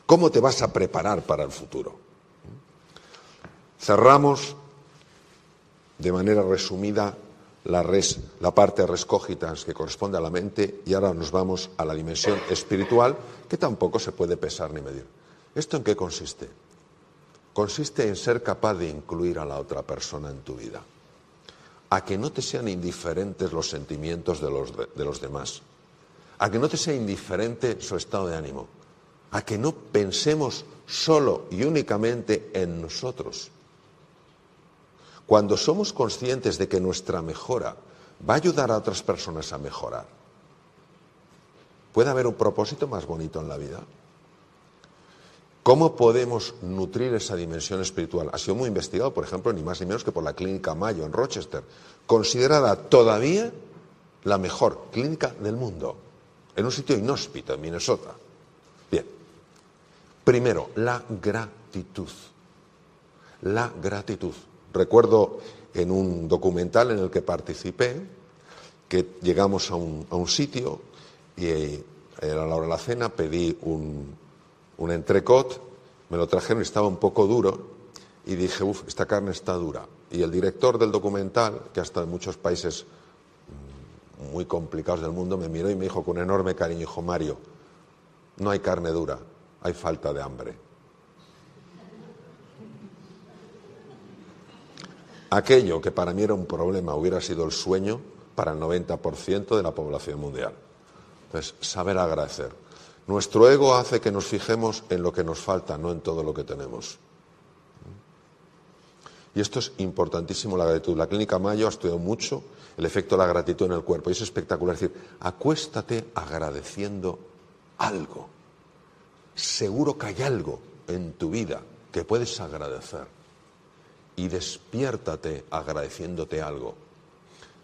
¿cómo te vas a preparar para el futuro? Cerramos de manera resumida la parte res cogitans que corresponde a la mente y ahora nos vamos a la dimensión espiritual que tampoco se puede pesar ni medir. ¿Esto en qué consiste? Consiste en ser capaz de incluir a la otra persona en tu vida, a que no te sean indiferentes los sentimientos de los demás, a que no te sea indiferente su estado de ánimo, a que no pensemos solo y únicamente en nosotros. Cuando somos conscientes de que nuestra mejora va a ayudar a otras personas a mejorar, ¿puede haber un propósito más bonito en la vida? ¿Cómo podemos nutrir esa dimensión espiritual? Ha sido muy investigado, por ejemplo, ni más ni menos que por la Clínica Mayo en Rochester, considerada todavía la mejor clínica del mundo, en un sitio inhóspito, en Minnesota. Bien, primero, la gratitud. La gratitud. Recuerdo en un documental en el que participé que llegamos a un sitio y a la hora de la cena pedí un entrecot, me lo trajeron y estaba un poco duro y dije, esta carne está dura. Y el director del documental, que ha estado en muchos países muy complicados del mundo, me miró y me dijo con enorme cariño, dijo, Mario, no hay carne dura, hay falta de hambre. Aquello que para mí era un problema hubiera sido el sueño para el 90% de la población mundial. Entonces, saber agradecer. Nuestro ego hace que nos fijemos en lo que nos falta, no en todo lo que tenemos. Y esto es importantísimo, la gratitud. La Clínica Mayo ha estudiado mucho el efecto de la gratitud en el cuerpo. Y es espectacular. Es decir, acuéstate agradeciendo algo. Seguro que hay algo en tu vida que puedes agradecer. Y despiértate agradeciéndote algo.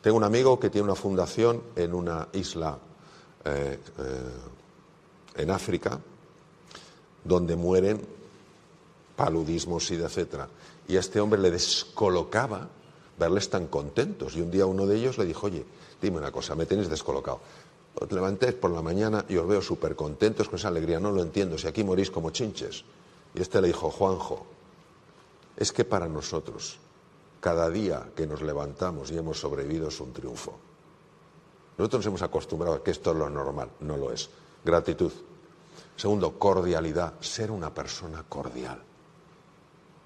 Tengo un amigo que tiene una fundación en una isla en África, donde mueren paludismo, sida, etc. Y a este hombre le descolocaba verles tan contentos. Y un día uno de ellos le dijo, oye, dime una cosa, me tenéis descolocado. Os levantéis por la mañana y os veo súper contentos con esa alegría. No lo entiendo, si aquí morís como chinches. Y este le dijo, Juanjo, es que para nosotros, cada día que nos levantamos y hemos sobrevivido es un triunfo. Nosotros nos hemos acostumbrado a que esto es lo normal, no lo es. Gratitud. Segundo, cordialidad, ser una persona cordial.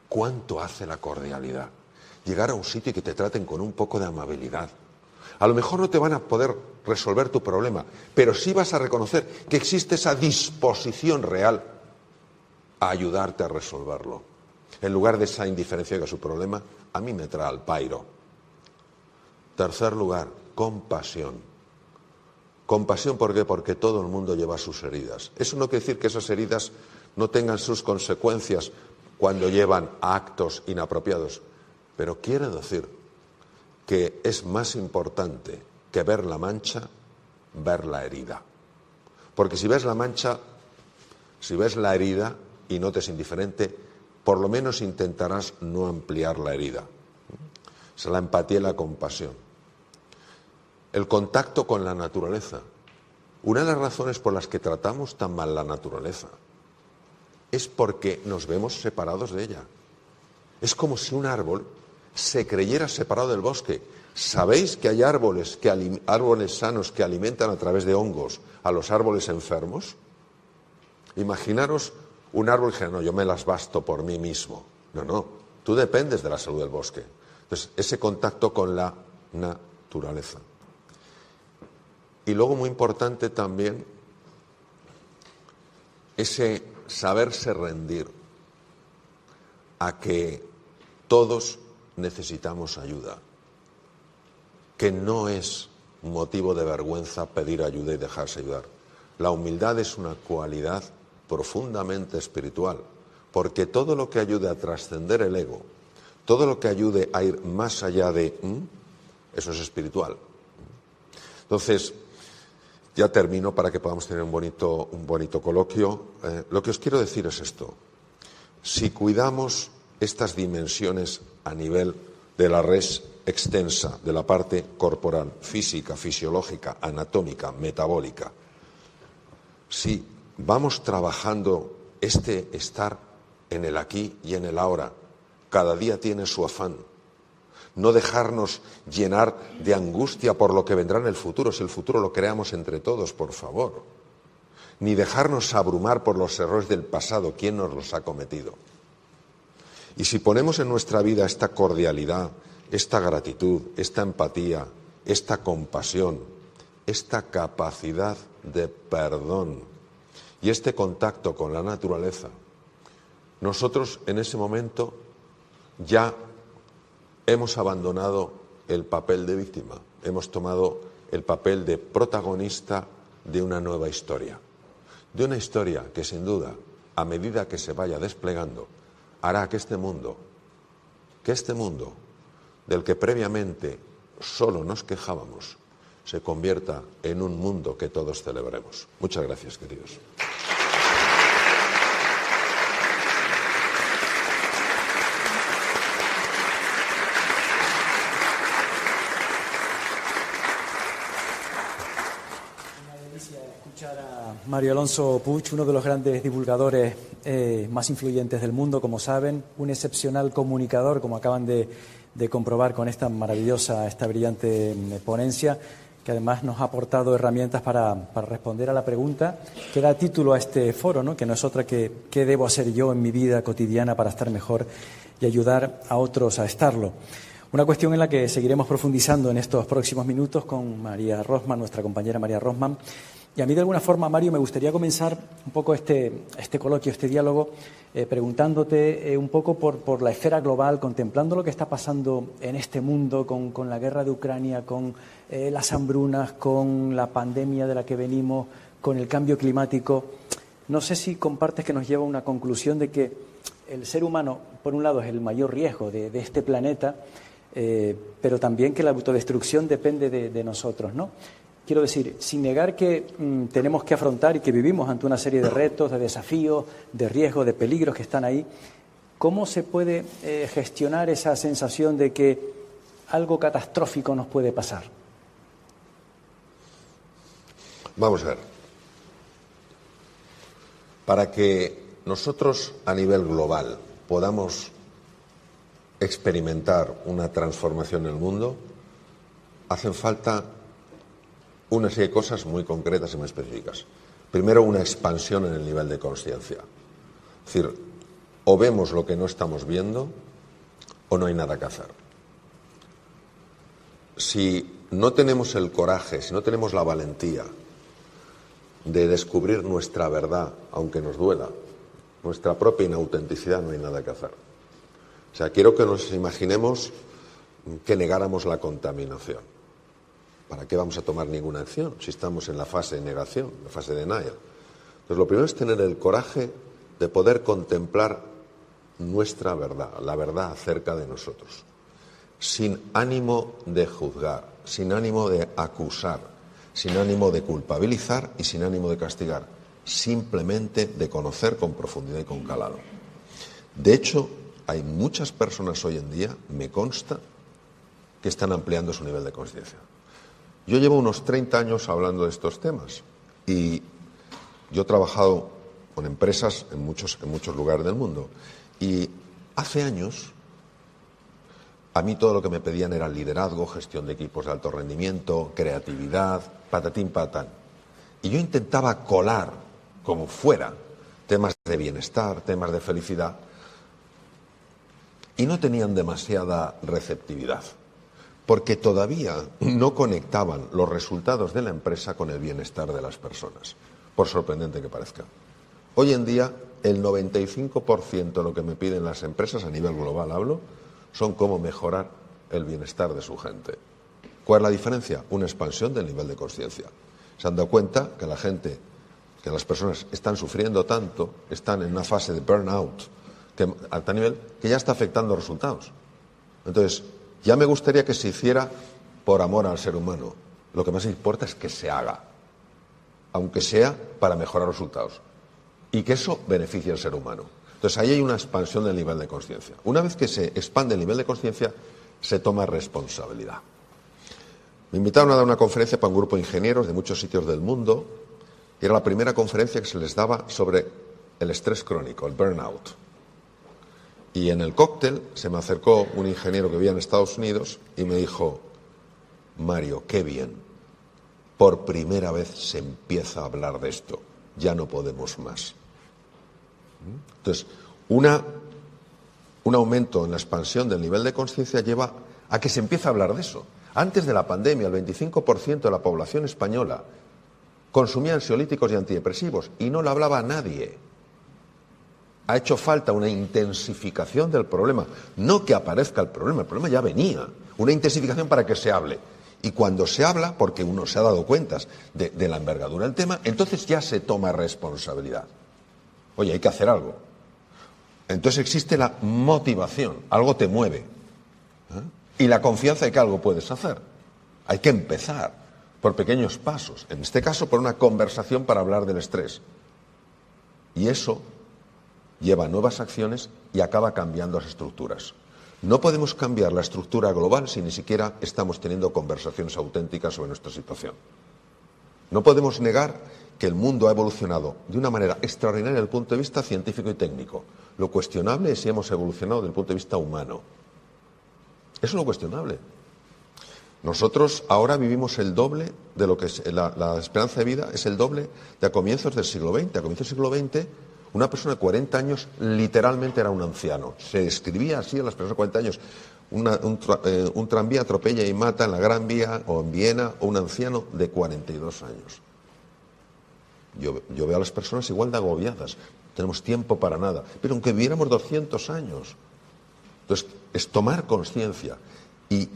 ¿Cuánto hace la cordialidad? Llegar a un sitio y que te traten con un poco de amabilidad. A lo mejor no te van a poder resolver tu problema, pero sí vas a reconocer que existe esa disposición real a ayudarte a resolverlo. En lugar de esa indiferencia que su problema, a mí me trae al pairo. Tercer lugar, compasión. Compasión, ¿por qué? Porque todo el mundo lleva sus heridas. Eso no quiere decir que esas heridas no tengan sus consecuencias cuando llevan a actos inapropiados, pero quiere decir que es más importante que ver la mancha, ver la herida. Porque si ves la mancha, si ves la herida y no te es indiferente, por lo menos intentarás no ampliar la herida. Es la empatía y la compasión. El contacto con la naturaleza. Una de las razones por las que tratamos tan mal la naturaleza es porque nos vemos separados de ella. Es como si un árbol se creyera separado del bosque. ¿Sabéis que hay árboles sanos que alimentan a través de hongos a los árboles enfermos? Imaginaros un árbol que no, yo me las basto por mí mismo. No, tú dependes de la salud del bosque. Entonces, ese contacto con la naturaleza. Y luego, muy importante también, ese saberse rendir a que todos necesitamos ayuda, que no es motivo de vergüenza pedir ayuda y dejarse ayudar. La humildad es una cualidad profundamente espiritual, porque todo lo que ayude a trascender el ego, todo lo que ayude a ir más allá de eso es espiritual. Entonces, ya termino para que podamos tener un bonito coloquio. Lo que os quiero decir es esto. Si cuidamos estas dimensiones a nivel de la res extensa, de la parte corporal, física, fisiológica, anatómica, metabólica, si vamos trabajando este estar en el aquí y en el ahora, cada día tiene su afán. No dejarnos llenar de angustia por lo que vendrá en el futuro, si el futuro lo creamos entre todos, por favor. Ni dejarnos abrumar por los errores del pasado, ¿quién nos los ha cometido? Y si ponemos en nuestra vida esta cordialidad, esta gratitud, esta empatía, esta compasión, esta capacidad de perdón y este contacto con la naturaleza, nosotros en ese momento ya hemos abandonado el papel de víctima, hemos tomado el papel de protagonista de una nueva historia. De una historia que sin duda, a medida que se vaya desplegando, hará que este mundo del que previamente solo nos quejábamos, se convierta en un mundo que todos celebremos. Muchas gracias, queridos. Mario Alonso Puig, uno de los grandes divulgadores más influyentes del mundo, como saben, un excepcional comunicador, como acaban de comprobar con esta maravillosa, esta brillante ponencia, que además nos ha aportado herramientas para responder a la pregunta que da título a este foro, ¿no? Que no es otra que ¿qué debo hacer yo en mi vida cotidiana para estar mejor y ayudar a otros a estarlo? Una cuestión en la que seguiremos profundizando en estos próximos minutos con María Rosman, nuestra compañera María Rosman. Y a mí, de alguna forma, Mario, me gustaría comenzar un poco este coloquio, este diálogo, preguntándote un poco por la esfera global, contemplando lo que está pasando en este mundo con la guerra de Ucrania, con las hambrunas, con la pandemia de la que venimos, con el cambio climático. No sé si compartes que nos lleva a una conclusión de que el ser humano, por un lado, es el mayor riesgo de este planeta, pero también que la autodestrucción depende de nosotros, ¿no? Quiero decir, sin negar que tenemos que afrontar y que vivimos ante una serie de retos, de desafíos, de riesgos, de peligros que están ahí, ¿cómo se puede gestionar esa sensación de que algo catastrófico nos puede pasar? Vamos a ver. Para que nosotros a nivel global podamos experimentar una transformación en el mundo, hacen falta una serie de cosas muy concretas y muy específicas. Primero, una expansión en el nivel de conciencia. Es decir, o vemos lo que no estamos viendo o no hay nada que hacer. Si no tenemos el coraje, si no tenemos la valentía de descubrir nuestra verdad, aunque nos duela, nuestra propia inautenticidad, no hay nada que hacer. O sea, quiero que nos imaginemos que negáramos la contaminación. ¿Para qué vamos a tomar ninguna acción si estamos en la fase de negación, la fase de denial? Entonces, lo primero es tener el coraje de poder contemplar nuestra verdad, la verdad acerca de nosotros, sin ánimo de juzgar, sin ánimo de acusar, sin ánimo de culpabilizar y sin ánimo de castigar, simplemente de conocer con profundidad y con calado. De hecho, hay muchas personas hoy en día, me consta, que están ampliando su nivel de conciencia. Yo llevo unos 30 años hablando de estos temas y yo he trabajado con empresas en muchos lugares del mundo y hace años a mí todo lo que me pedían era liderazgo, gestión de equipos de alto rendimiento, creatividad, patatín patán. Y yo intentaba colar, como fuera, temas de bienestar, temas de felicidad y no tenían demasiada receptividad, porque todavía no conectaban los resultados de la empresa con el bienestar de las personas, por sorprendente que parezca. Hoy en día, el 95% de lo que me piden las empresas, a nivel global hablo, son cómo mejorar el bienestar de su gente. ¿Cuál es la diferencia? Una expansión del nivel de conciencia. Se han dado cuenta que la gente, que las personas están sufriendo tanto, están en una fase de burnout a tal nivel que ya está afectando resultados. Entonces, ya me gustaría que se hiciera por amor al ser humano. Lo que más importa es que se haga, aunque sea para mejorar resultados, y que eso beneficie al ser humano. Entonces ahí hay una expansión del nivel de conciencia. Una vez que se expande el nivel de conciencia, se toma responsabilidad. Me invitaron a dar una conferencia para un grupo de ingenieros de muchos sitios del mundo, y era la primera conferencia que se les daba sobre el estrés crónico, el burnout. Y en el cóctel se me acercó un ingeniero que vivía en Estados Unidos y me dijo: Mario, qué bien, por primera vez se empieza a hablar de esto, ya no podemos más. Entonces, un aumento en la expansión del nivel de conciencia lleva a que se empiece a hablar de eso. Antes de la pandemia, el 25% de la población española consumía ansiolíticos y antidepresivos y no lo hablaba nadie. Ha hecho falta una intensificación del problema, no que aparezca el problema ya venía, una intensificación para que se hable. Y cuando se habla, porque uno se ha dado cuentas de la envergadura del tema, entonces ya se toma responsabilidad. Oye, hay que hacer algo. Entonces existe la motivación, algo te mueve. Y la confianza de que algo puedes hacer. Hay que empezar por pequeños pasos, en este caso por una conversación para hablar del estrés. Y eso lleva nuevas acciones y acaba cambiando las estructuras. No podemos cambiar la estructura global si ni siquiera estamos teniendo conversaciones auténticas sobre nuestra situación. No podemos negar que el mundo ha evolucionado de una manera extraordinaria desde el punto de vista científico y técnico. Lo cuestionable es si hemos evolucionado desde el punto de vista humano. Eso es lo cuestionable. Nosotros ahora vivimos el doble de lo que es la esperanza de vida, es el doble de a comienzos del siglo XX. A comienzos del siglo XX, una persona de 40 años literalmente era un anciano. Se describía así a las personas de 40 años. Un tranvía atropella y mata en la Gran Vía o en Viena a un anciano de 42 años. Yo veo a las personas igual de agobiadas. No tenemos tiempo para nada. Pero aunque viviéramos 200 años. Entonces, es tomar conciencia y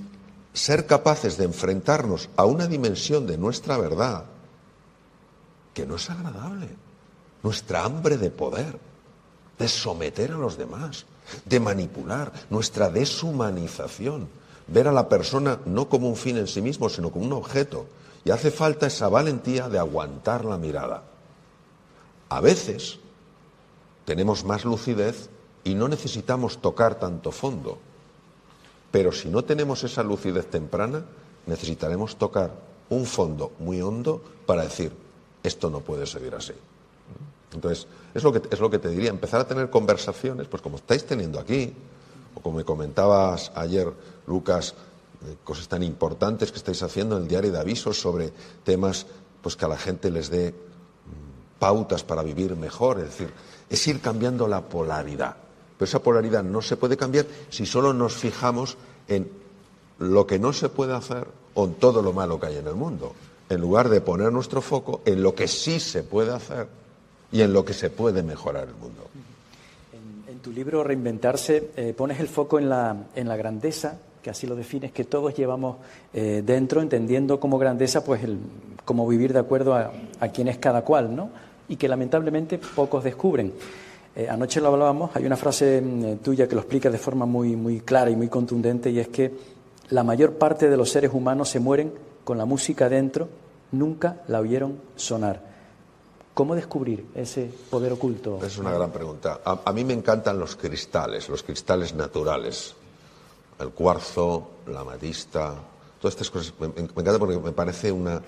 ser capaces de enfrentarnos a una dimensión de nuestra verdad que no es agradable. Nuestra hambre de poder. de someter a los demás, de manipular, nuestra deshumanización, ver a la persona no como un fin en sí mismo, sino como un objeto. Y hace falta esa valentía de aguantar la mirada. A veces tenemos más lucidez y no necesitamos tocar tanto fondo. Pero si no tenemos esa lucidez temprana, necesitaremos tocar un fondo muy hondo para decir, esto no puede seguir así. Entonces, es lo que te diría, empezar a tener conversaciones, pues como estáis teniendo aquí, o como me comentabas ayer, Lucas, cosas tan importantes que estáis haciendo en el diario de avisos sobre temas pues que a la gente les dé pautas para vivir mejor. Es decir, es ir cambiando la polaridad. Pero esa polaridad no se puede cambiar si solo nos fijamos en lo que no se puede hacer o en todo lo malo que hay en el mundo, en lugar de poner nuestro foco en lo que sí se puede hacer y en lo que se puede mejorar el mundo. En tu libro Reinventarse pones el foco en la grandeza, que así lo defines, que todos llevamos dentro, entendiendo como grandeza pues cómo vivir de acuerdo a quién es cada cual, ¿no? Y que lamentablemente pocos descubren. Anoche lo hablábamos, hay una frase tuya que lo explica de forma muy, muy clara y muy contundente, y es que la mayor parte de los seres humanos se mueren con la música dentro, nunca la oyeron sonar. ¿Cómo descubrir ese poder oculto? Es una gran pregunta. A mí me encantan los cristales naturales. El cuarzo, la amatista, todas estas cosas. Me encanta porque me parece una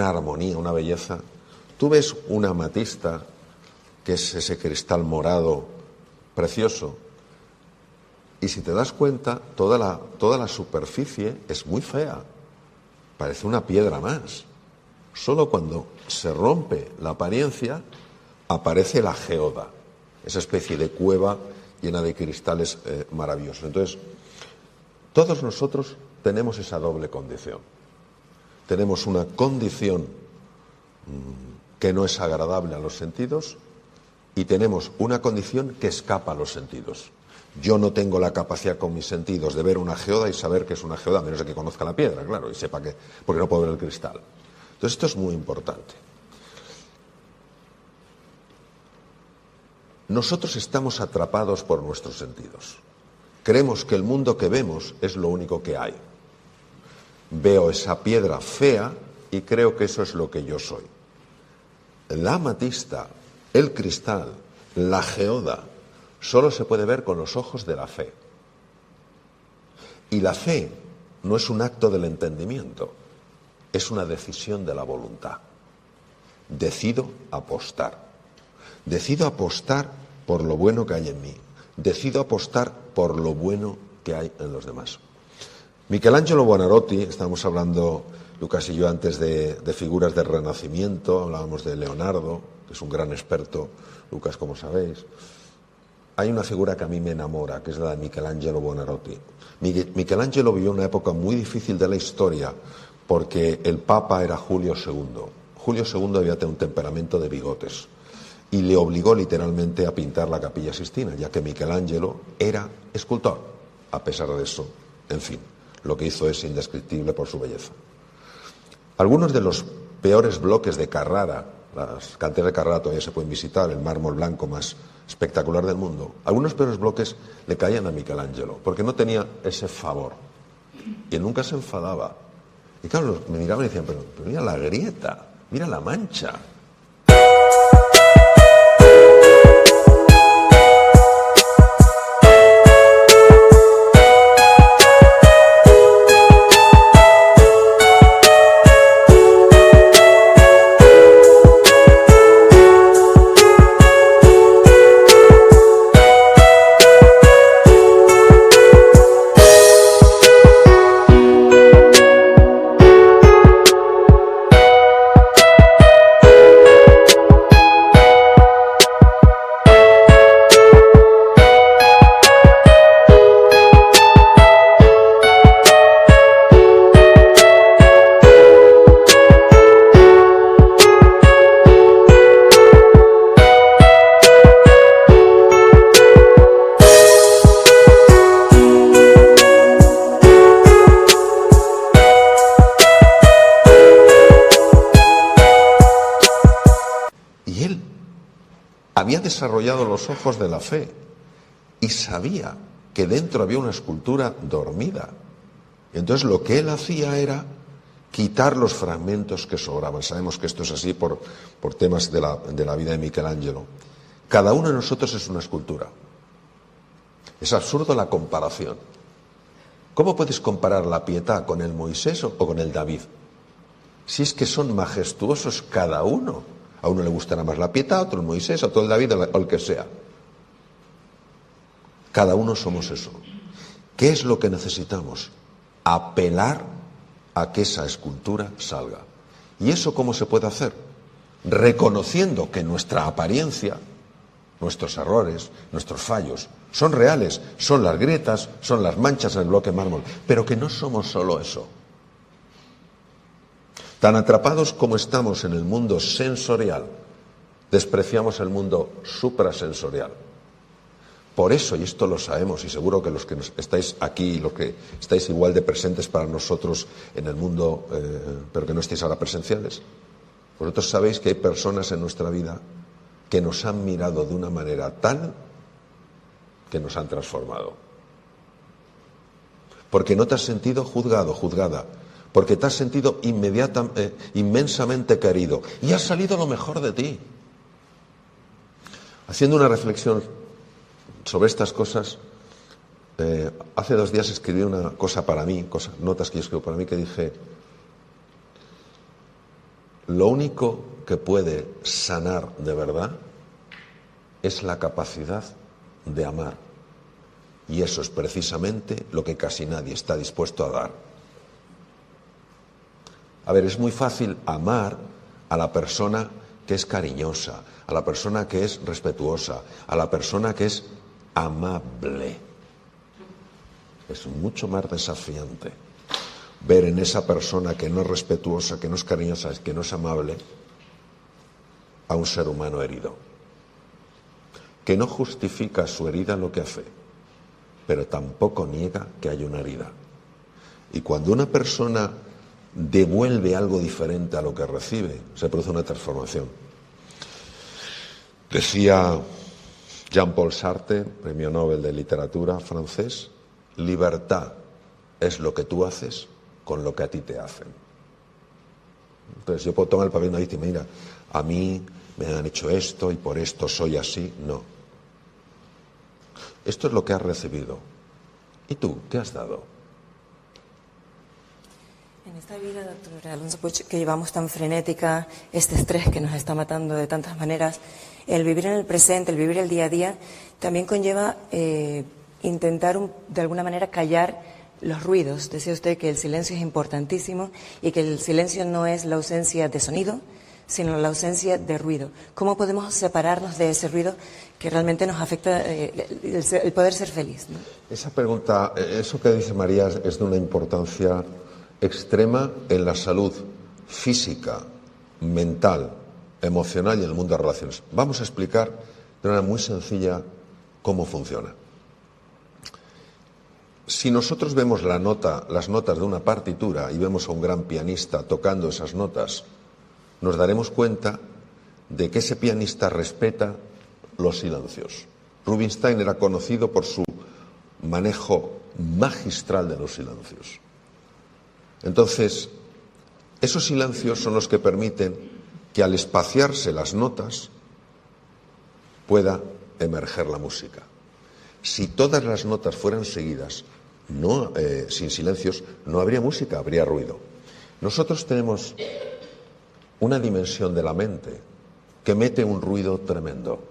armonía, una belleza. Tú ves una amatista, que es ese cristal morado precioso, y si te das cuenta, toda la superficie es muy fea. Parece una piedra más. Solo cuando se rompe la apariencia, aparece la geoda, esa especie de cueva llena de cristales maravillosos. Entonces, todos nosotros tenemos esa doble condición. Tenemos una condición que no es agradable a los sentidos y tenemos una condición que escapa a los sentidos. Yo no tengo la capacidad con mis sentidos de ver una geoda y saber que es una geoda, a menos de que conozca la piedra, claro, y sepa que, porque no puedo ver el cristal. Entonces esto es muy importante. Nosotros estamos atrapados por nuestros sentidos. Creemos que el mundo que vemos es lo único que hay. Veo esa piedra fea y creo que eso es lo que yo soy. La amatista, el cristal, la geoda, solo se puede ver con los ojos de la fe. Y la fe no es un acto del entendimiento, es una decisión de la voluntad. Decido apostar. Decido apostar por lo bueno que hay en mí. Decido apostar por lo bueno que hay en los demás. Michelangelo Buonarroti, estábamos hablando, Lucas y yo, antes de figuras del Renacimiento, hablábamos de Leonardo, que es un gran experto, Lucas, como sabéis. Hay una figura que a mí me enamora, que es la de Michelangelo Buonarroti. Michelangelo vivió una época muy difícil de la historia, porque el Papa era Julio II. Julio II había tenido un temperamento de bigotes y le obligó literalmente a pintar la Capilla Sixtina, ya que Michelangelo era escultor. A pesar de eso, en fin, lo que hizo es indescriptible por su belleza. Algunos de los peores bloques de Carrara, las canteras de Carrara todavía se pueden visitar, el mármol blanco más espectacular del mundo, algunos peores bloques le caían a Michelangelo, porque no tenía ese favor. Y él nunca se enfadaba. Y claro, me miraban y decían, pero mira la grieta, mira la mancha. había desarrollado los ojos de la fe y sabía que dentro había una escultura dormida. Y entonces lo que él hacía era quitar los fragmentos que sobraban. Sabemos que esto es así por temas de la vida de Michelangelo. Cada uno de nosotros es una escultura. Es absurdo la comparación. ¿Cómo puedes comparar la Pietà con el Moisés o con el David? Si es que son majestuosos cada uno. A uno le gustará más la Pietà, a otro el Moisés, a otro el David o el que sea. Cada uno somos eso. ¿Qué es lo que necesitamos? Apelar a que esa escultura salga. ¿Y eso cómo se puede hacer? Reconociendo que nuestra apariencia, nuestros errores, nuestros fallos, son reales, son las grietas, son las manchas en el bloque de mármol, pero que no somos solo eso. Tan atrapados como estamos en el mundo sensorial, despreciamos el mundo suprasensorial. Por eso, y esto lo sabemos, y seguro que los que estáis aquí, los que estáis igual de presentes para nosotros en el mundo, pero que no estáis ahora presenciales, vosotros sabéis que hay personas en nuestra vida que nos han mirado de una manera tal que nos han transformado. Porque no te has sentido juzgado, juzgada, porque te has sentido inmensamente querido y ha salido lo mejor de ti. Haciendo una reflexión sobre estas cosas, hace 2 días escribí una cosa para mí, notas que yo escribo para mí, que dije: lo único que puede sanar de verdad es la capacidad de amar. Y eso es precisamente lo que casi nadie está dispuesto a dar. A ver, es muy fácil amar a la persona que es cariñosa, a la persona que es respetuosa, a la persona que es amable. Es mucho más desafiante ver en esa persona que no es respetuosa, que no es cariñosa, que no es amable, a un ser humano herido, que no justifica su herida lo que hace, pero tampoco niega que hay una herida. Y cuando una persona devuelve algo diferente a lo que recibe, se produce una transformación. Decía Jean-Paul Sartre, premio Nobel de Literatura francés: libertad es lo que tú haces con lo que a ti te hacen. Entonces yo puedo tomar el papel de una víctima: mira, a mí me han hecho esto y por esto soy así. No. Esto es lo que has recibido. ¿Y tú qué has dado? En esta vida, doctor Alonso Puig, que llevamos tan frenética, este estrés que nos está matando de tantas maneras, el vivir en el presente, el vivir el día a día, también conlleva intentar de alguna manera callar los ruidos. Decía usted que el silencio es importantísimo y que el silencio no es la ausencia de sonido, sino la ausencia de ruido. ¿Cómo podemos separarnos de ese ruido que realmente nos afecta el poder ser feliz, ¿no? Esa pregunta, eso que dice María, es de una importancia extrema en la salud física, mental, emocional y en el mundo de relaciones. Vamos a explicar de una manera muy sencilla cómo funciona. Si nosotros vemos las notas de una partitura y vemos a un gran pianista tocando esas notas, nos daremos cuenta de que ese pianista respeta los silencios. Rubinstein era conocido por su manejo magistral de los silencios. Entonces, esos silencios son los que permiten que al espaciarse las notas pueda emerger la música. Si todas las notas fueran seguidas, sin silencios, no habría música, habría ruido. Nosotros tenemos una dimensión de la mente que mete un ruido tremendo.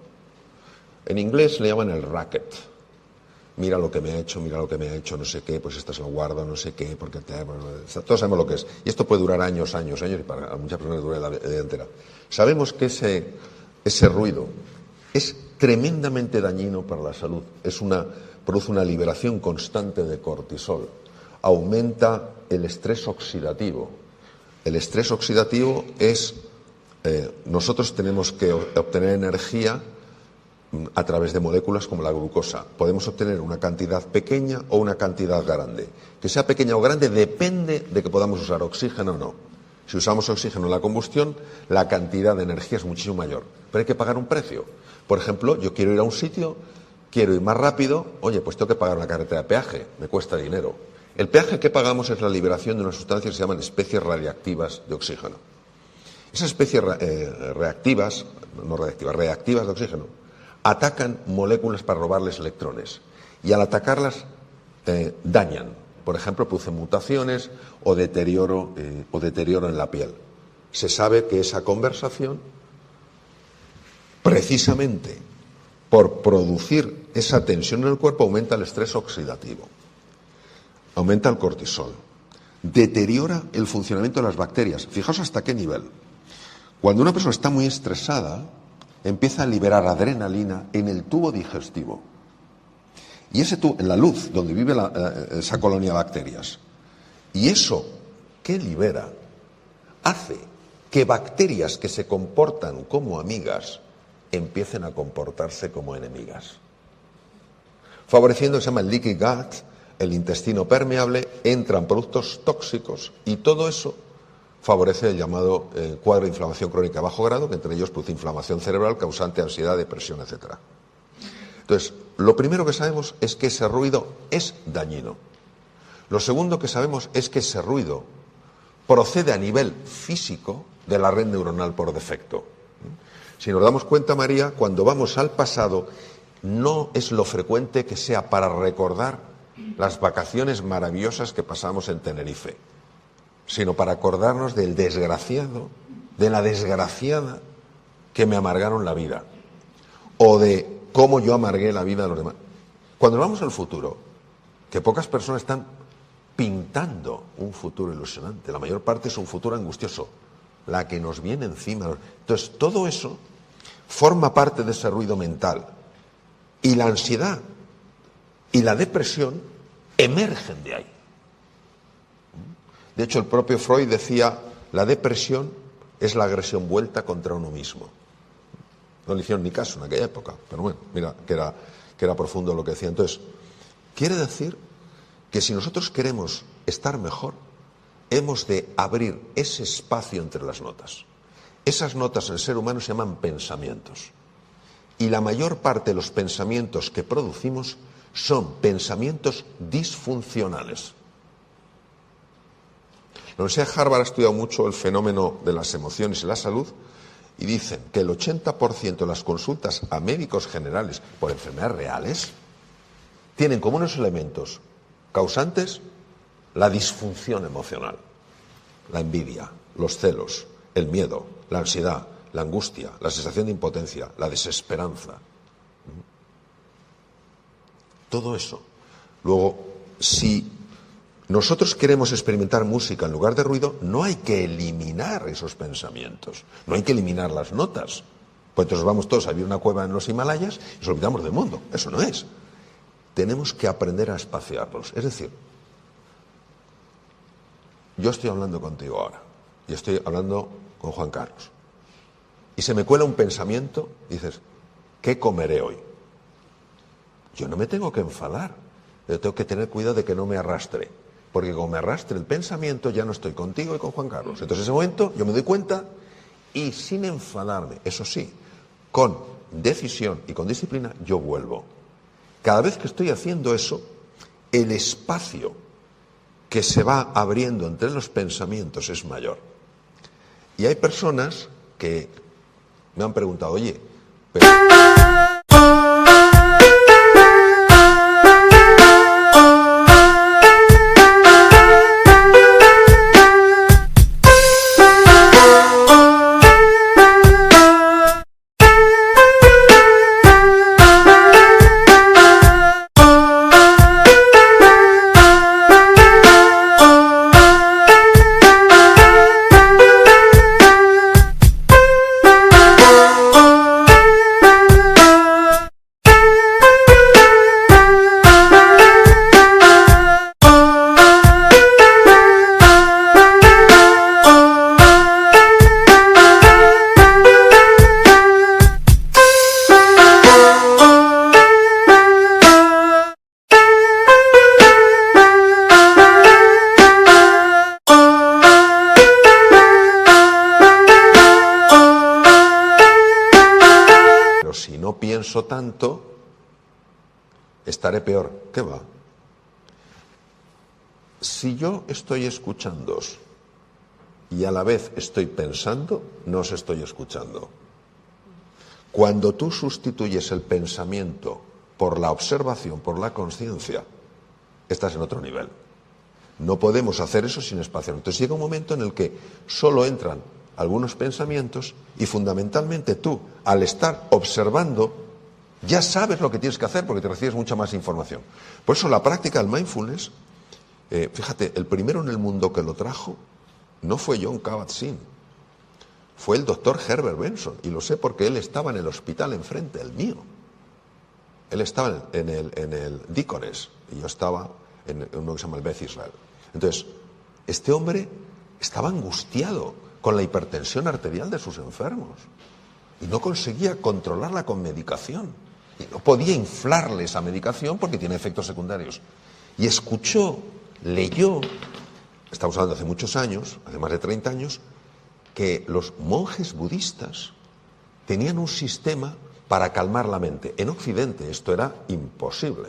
En inglés le llaman el racket. Mira lo que me ha hecho, no sé qué, pues esto se lo guardo, no sé qué, porque todos sabemos lo que es. Y esto puede durar años, y para muchas personas dura la vida entera. Sabemos que ese ruido es tremendamente dañino para la salud. Produce una liberación constante de cortisol. Aumenta el estrés oxidativo. El estrés oxidativo es, nosotros tenemos que obtener energía a través de moléculas como la glucosa. Podemos obtener una cantidad pequeña o una cantidad grande. Que sea pequeña o grande depende de que podamos usar oxígeno o no. Si usamos oxígeno en la combustión, la cantidad de energía es muchísimo mayor. Pero hay que pagar un precio. Por ejemplo, yo quiero ir a un sitio, quiero ir más rápido, oye, pues tengo que pagar una carretera de peaje, me cuesta dinero. El peaje que pagamos es la liberación de unas sustancias que se llaman especies radiactivas de oxígeno. Esas especies reactivas de oxígeno, atacan moléculas para robarles electrones. Y al atacarlas, dañan. Por ejemplo, producen mutaciones o deterioro en la piel. Se sabe que esa conversación, precisamente por producir esa tensión en el cuerpo, aumenta el estrés oxidativo, aumenta el cortisol, deteriora el funcionamiento de las bacterias. Fijaos hasta qué nivel. Cuando una persona está muy estresada, empieza a liberar adrenalina en el tubo digestivo. Y ese tubo, en la luz, donde vive esa colonia de bacterias. Y eso que libera hace que bacterias que se comportan como amigas empiecen a comportarse como enemigas. Favoreciendo, se llama el leaky gut, el intestino permeable, entran productos tóxicos y todo eso favorece el llamado cuadro de inflamación crónica de bajo grado, que entre ellos produce inflamación cerebral causante ansiedad, depresión, etc. Entonces, lo primero que sabemos es que ese ruido es dañino. Lo segundo que sabemos es que ese ruido procede a nivel físico de la red neuronal por defecto. Si nos damos cuenta, María, cuando vamos al pasado, no es lo frecuente que sea para recordar las vacaciones maravillosas que pasamos en Tenerife, sino para acordarnos del desgraciado, de la desgraciada que me amargaron la vida, o de cómo yo amargué la vida de los demás. Cuando vamos al futuro, que pocas personas están pintando un futuro ilusionante, la mayor parte es un futuro angustioso, la que nos viene encima. Entonces, todo eso forma parte de ese ruido mental. Y la ansiedad y la depresión emergen de ahí. De hecho, el propio Freud decía, la depresión es la agresión vuelta contra uno mismo. No le hicieron ni caso en aquella época, pero bueno, mira que era profundo lo que decía. Entonces, quiere decir que si nosotros queremos estar mejor, hemos de abrir ese espacio entre las notas. Esas notas en el ser humano se llaman pensamientos. Y la mayor parte de los pensamientos que producimos son pensamientos disfuncionales. La Universidad de Harvard ha estudiado mucho el fenómeno de las emociones y la salud y dicen que el 80% de las consultas a médicos generales por enfermedades reales tienen como unos elementos causantes la disfunción emocional, la envidia, los celos, el miedo, la ansiedad, la angustia, la sensación de impotencia, la desesperanza. Todo eso. Luego, si nosotros queremos experimentar música en lugar de ruido, no hay que eliminar esos pensamientos, no hay que eliminar las notas. Pues entonces vamos todos a vivir una cueva en los Himalayas y nos olvidamos del mundo. Eso no es. Tenemos que aprender a espaciarlos. Es decir, yo estoy hablando contigo ahora y estoy hablando con Juan Carlos. Y se me cuela un pensamiento y dices, ¿qué comeré hoy? Yo no me tengo que enfadar, pero tengo que tener cuidado de que no me arrastre. Porque como me arrastre el pensamiento, ya no estoy contigo y con Juan Carlos. Entonces, en ese momento, yo me doy cuenta y sin enfadarme, eso sí, con decisión y con disciplina, yo vuelvo. Cada vez que estoy haciendo eso, el espacio que se va abriendo entre los pensamientos es mayor. Y hay personas que me han preguntado, oye, pero pienso tanto, estaré peor. ¿Qué va? Si yo estoy escuchándoos y a la vez estoy pensando, no os estoy escuchando. Cuando tú sustituyes el pensamiento por la observación, por la conciencia, estás en otro nivel. No podemos hacer eso sin espacio. Entonces llega un momento en el que solo entran algunos pensamientos y fundamentalmente tú, al estar observando, ya sabes lo que tienes que hacer porque te recibes mucha más información. Por eso la práctica del mindfulness, fíjate, el primero en el mundo que lo trajo no fue Jon Kabat-Zinn, fue el doctor Herbert Benson, y lo sé porque él estaba en el hospital enfrente, el mío. Él estaba en el Deaconess y yo estaba en uno que se llama el Beth Israel. Entonces, este hombre estaba angustiado con la hipertensión arterial de sus enfermos y no conseguía controlarla con medicación. Y no podía inflarle esa medicación porque tiene efectos secundarios. Y escuchó, leyó, estamos hablando hace muchos años, hace más de 30 años, que los monjes budistas tenían un sistema para calmar la mente. En Occidente esto era imposible.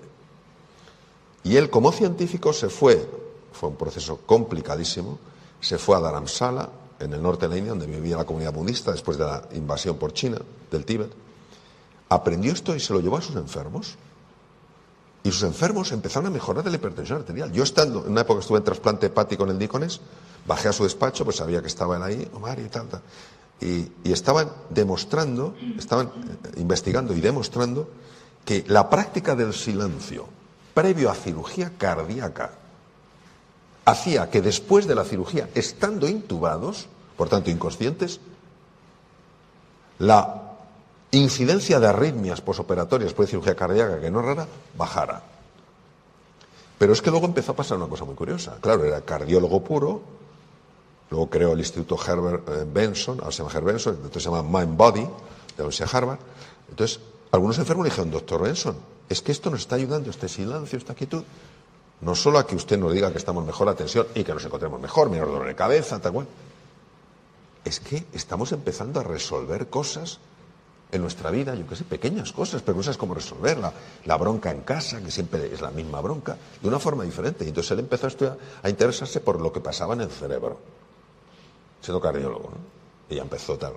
Y él, como científico, fue un proceso complicadísimo, se fue a Dharamsala, en el norte de la India, donde vivía la comunidad budista después de la invasión por China, del Tíbet. Aprendió esto y se lo llevó a sus enfermos. Y sus enfermos empezaron a mejorar de la hipertensión arterial. Yo estando, en una época estuve en trasplante hepático en el Deaconess, bajé a su despacho, pues sabía que estaba él ahí, Omar y tal. Y estaban demostrando, estaban investigando y demostrando que la práctica del silencio previo a cirugía cardíaca hacía que después de la cirugía, estando intubados, por tanto inconscientes, la incidencia de arritmias posoperatorias después de cirugía cardíaca, que no es rara, bajara. Pero es que luego empezó a pasar una cosa muy curiosa. Claro, era cardiólogo puro, luego creó el Instituto Herbert Benson, ahora se llama Herbert Benson, entonces se llama Mind Body, de la Universidad de Harvard. Entonces, algunos enfermos le dijeron, doctor Benson, es que esto nos está ayudando, este silencio, esta quietud, no solo a que usted nos diga que estamos mejor a tensión y que nos encontremos mejor, menos dolor de cabeza, tal cual. Es que estamos empezando a resolver cosas en nuestra vida, yo qué sé, pequeñas cosas, pero cosas como resolverla, la bronca en casa, que siempre es la misma bronca, de una forma diferente. Y entonces él empezó a interesarse por lo que pasaba en el cerebro, siendo cardiólogo, ¿no? Y ya empezó tal.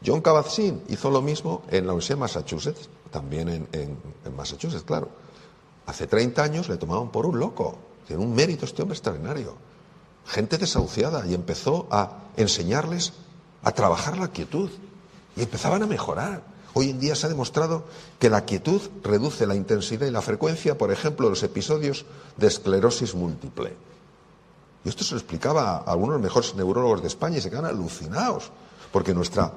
Jon Kabat-Zinn hizo lo mismo en la Universidad de Massachusetts, también en Massachusetts, claro. Hace 30 años le tomaban por un loco. Tiene un mérito este hombre extraordinario. Gente desahuciada, y empezó a enseñarles a trabajar la quietud. Y empezaban a mejorar. Hoy en día se ha demostrado que la quietud reduce la intensidad y la frecuencia, por ejemplo, de los episodios de esclerosis múltiple. Y esto se lo explicaba a algunos de los mejores neurólogos de España y se quedan alucinados. Porque nuestra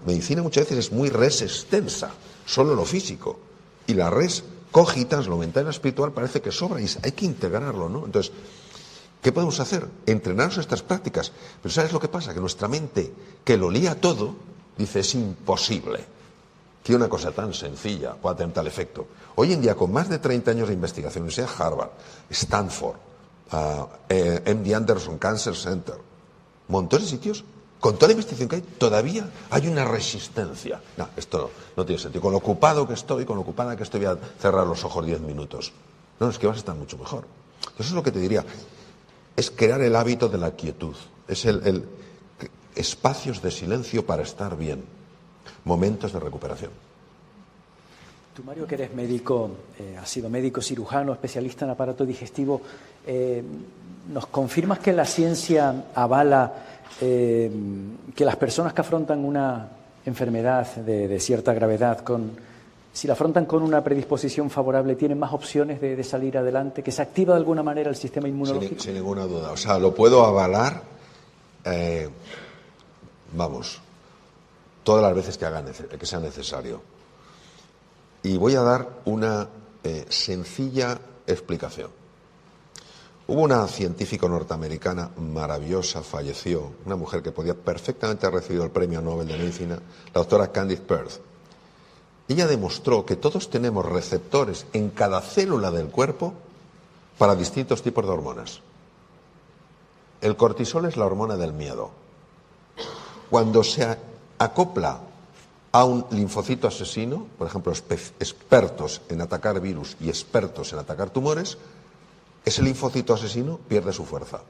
medicina muchas veces es muy res extensa, solo lo físico. Y la res cogitans, lo mental y lo espiritual, parece que sobra y hay que integrarlo, ¿no? Entonces, ¿qué podemos hacer? Entrenarnos en estas prácticas. Pero ¿sabes lo que pasa? Que nuestra mente, que lo lía todo, dice, es imposible que una cosa tan sencilla pueda tener tal efecto. Hoy en día, con más de 30 años de investigación, sea Harvard, Stanford, MD Anderson Cancer Center, montones de sitios, con toda la investigación que hay, todavía hay una resistencia. No, esto no tiene sentido. Con lo ocupado que estoy, con lo ocupada que estoy, voy a cerrar los ojos 10 minutos. No, es que vas a estar mucho mejor. Entonces, es lo que te diría, es crear el hábito de la quietud. Es el espacios de silencio para estar bien. Momentos de recuperación. Tú, Mario, que eres médico, has sido médico cirujano, especialista en aparato digestivo, ¿nos confirmas que la ciencia avala que las personas que afrontan una enfermedad de cierta gravedad, si la afrontan con una predisposición favorable, tienen más opciones de salir adelante, que se activa de alguna manera el sistema inmunológico? Sin ninguna duda. O sea, lo puedo avalar, todas las veces que sea necesario. Y voy a dar una sencilla explicación. Hubo una científica norteamericana maravillosa, falleció, una mujer que podía perfectamente haber recibido el premio Nobel de Medicina, la doctora Candice Pert. Ella demostró que todos tenemos receptores en cada célula del cuerpo para distintos tipos de hormonas. El cortisol es la hormona del miedo. Cuando se acopla a un linfocito asesino, por ejemplo, expertos en atacar virus y expertos en atacar tumores, ese linfocito asesino pierde su fuerza.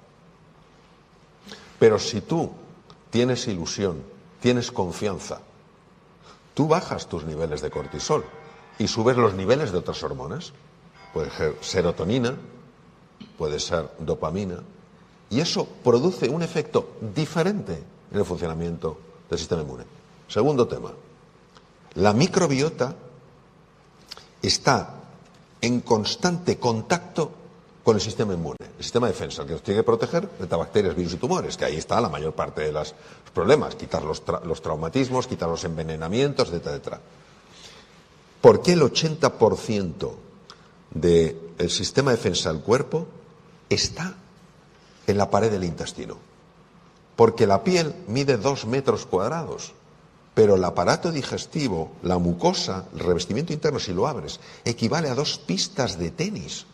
Pero si tú tienes ilusión, tienes confianza, tú bajas tus niveles de cortisol y subes los niveles de otras hormonas. Puede ser serotonina, puede ser dopamina, y eso produce un efecto diferente en el funcionamiento del sistema inmune. Segundo tema, la microbiota está en constante contacto con el sistema inmune, el sistema de defensa, el que nos tiene que proteger de bacterias, virus y tumores, que ahí está la mayor parte de los problemas, quitar los traumatismos, quitar los envenenamientos, etcétera, etcétera. ¿Por qué el 80% del sistema de defensa del cuerpo está en la pared del intestino? Porque la piel mide 2 metros cuadrados, pero el aparato digestivo, la mucosa, el revestimiento interno, si lo abres, equivale a 2 pistas de tenis.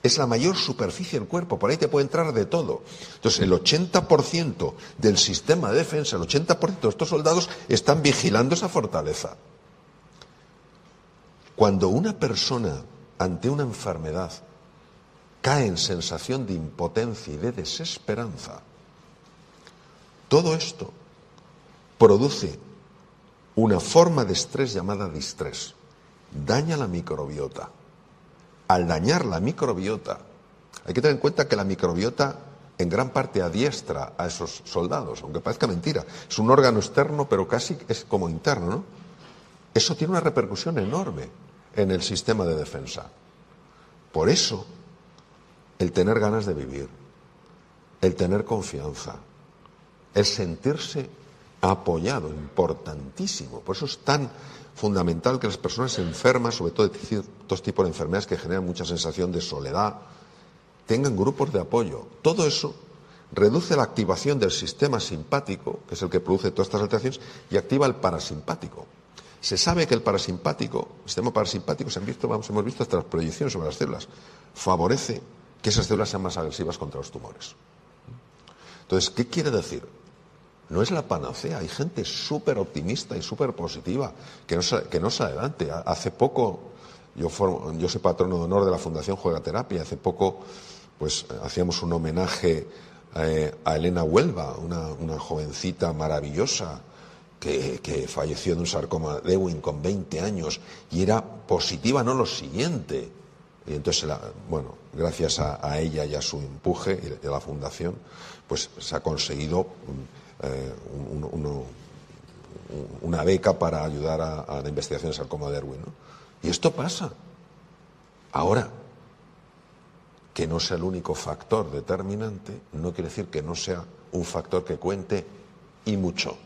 Es la mayor superficie del cuerpo, por ahí te puede entrar de todo. Entonces, el 80% del sistema de defensa, el 80% de estos soldados están vigilando esa fortaleza. Cuando una persona, ante una enfermedad, cae en sensación de impotencia y de desesperanza, todo esto produce una forma de estrés llamada distrés. Daña la microbiota. Al dañar la microbiota, hay que tener en cuenta que la microbiota en gran parte adiestra a esos soldados, aunque parezca mentira. Es un órgano externo, pero casi es como interno, ¿no? Eso tiene una repercusión enorme en el sistema de defensa. Por eso, el tener ganas de vivir, el tener confianza, el sentirse apoyado, importantísimo. Por eso es tan fundamental que las personas enfermas, sobre todo de ciertos tipos de enfermedades que generan mucha sensación de soledad, tengan grupos de apoyo. Todo eso reduce la activación del sistema simpático, que es el que produce todas estas alteraciones, y activa el parasimpático. Se sabe que el sistema parasimpático, hemos visto hasta las proyecciones sobre las células, favorece que esas células sean más agresivas contra los tumores. Entonces, ¿qué quiere decir? No es la panacea. Hay gente súper optimista y súper positiva que no sale adelante. Hace poco, yo soy patrono de honor de la Fundación Juegaterapia. Hace poco, pues, hacíamos un homenaje a Elena Huelva, una jovencita maravillosa que falleció de un sarcoma de Ewing con 20 años y era positiva, no lo siguiente. Y entonces, gracias a ella y a su empuje y a la Fundación, pues se ha conseguido una beca para ayudar a la investigación del sarcoma de Ewing, ¿no? Y esto pasa. Ahora, que no sea el único factor determinante, no quiere decir que no sea un factor que cuente, y muchísimo.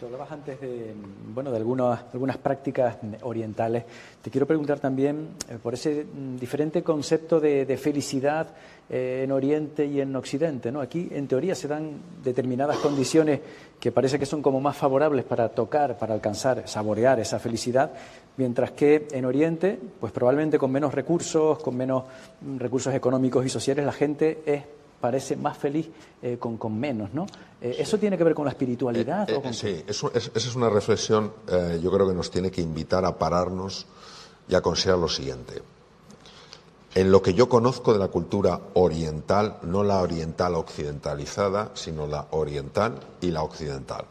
Tú hablabas antes de algunas prácticas orientales. Te quiero preguntar también por ese diferente concepto de felicidad en Oriente y en Occidente, ¿no? Aquí, en teoría, se dan determinadas condiciones que parece que son como más favorables para tocar, para alcanzar, saborear esa felicidad, mientras que en Oriente, pues probablemente con menos recursos económicos y sociales, la gente parece más feliz con menos, ¿no? Sí. ¿Eso tiene que ver con la espiritualidad? Sí, esa es una reflexión, yo creo que nos tiene que invitar a pararnos y a considerar lo siguiente. En lo que yo conozco de la cultura oriental, no la oriental occidentalizada, sino la oriental y la occidental.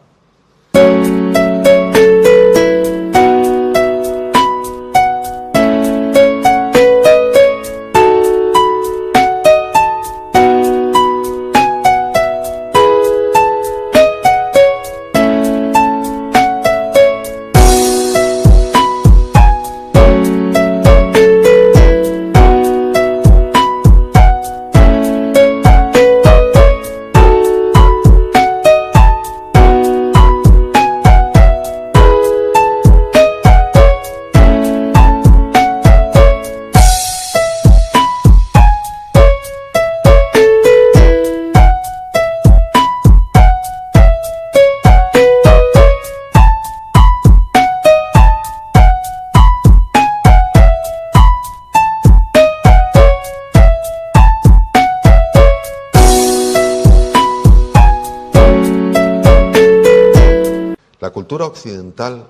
cultura occidental,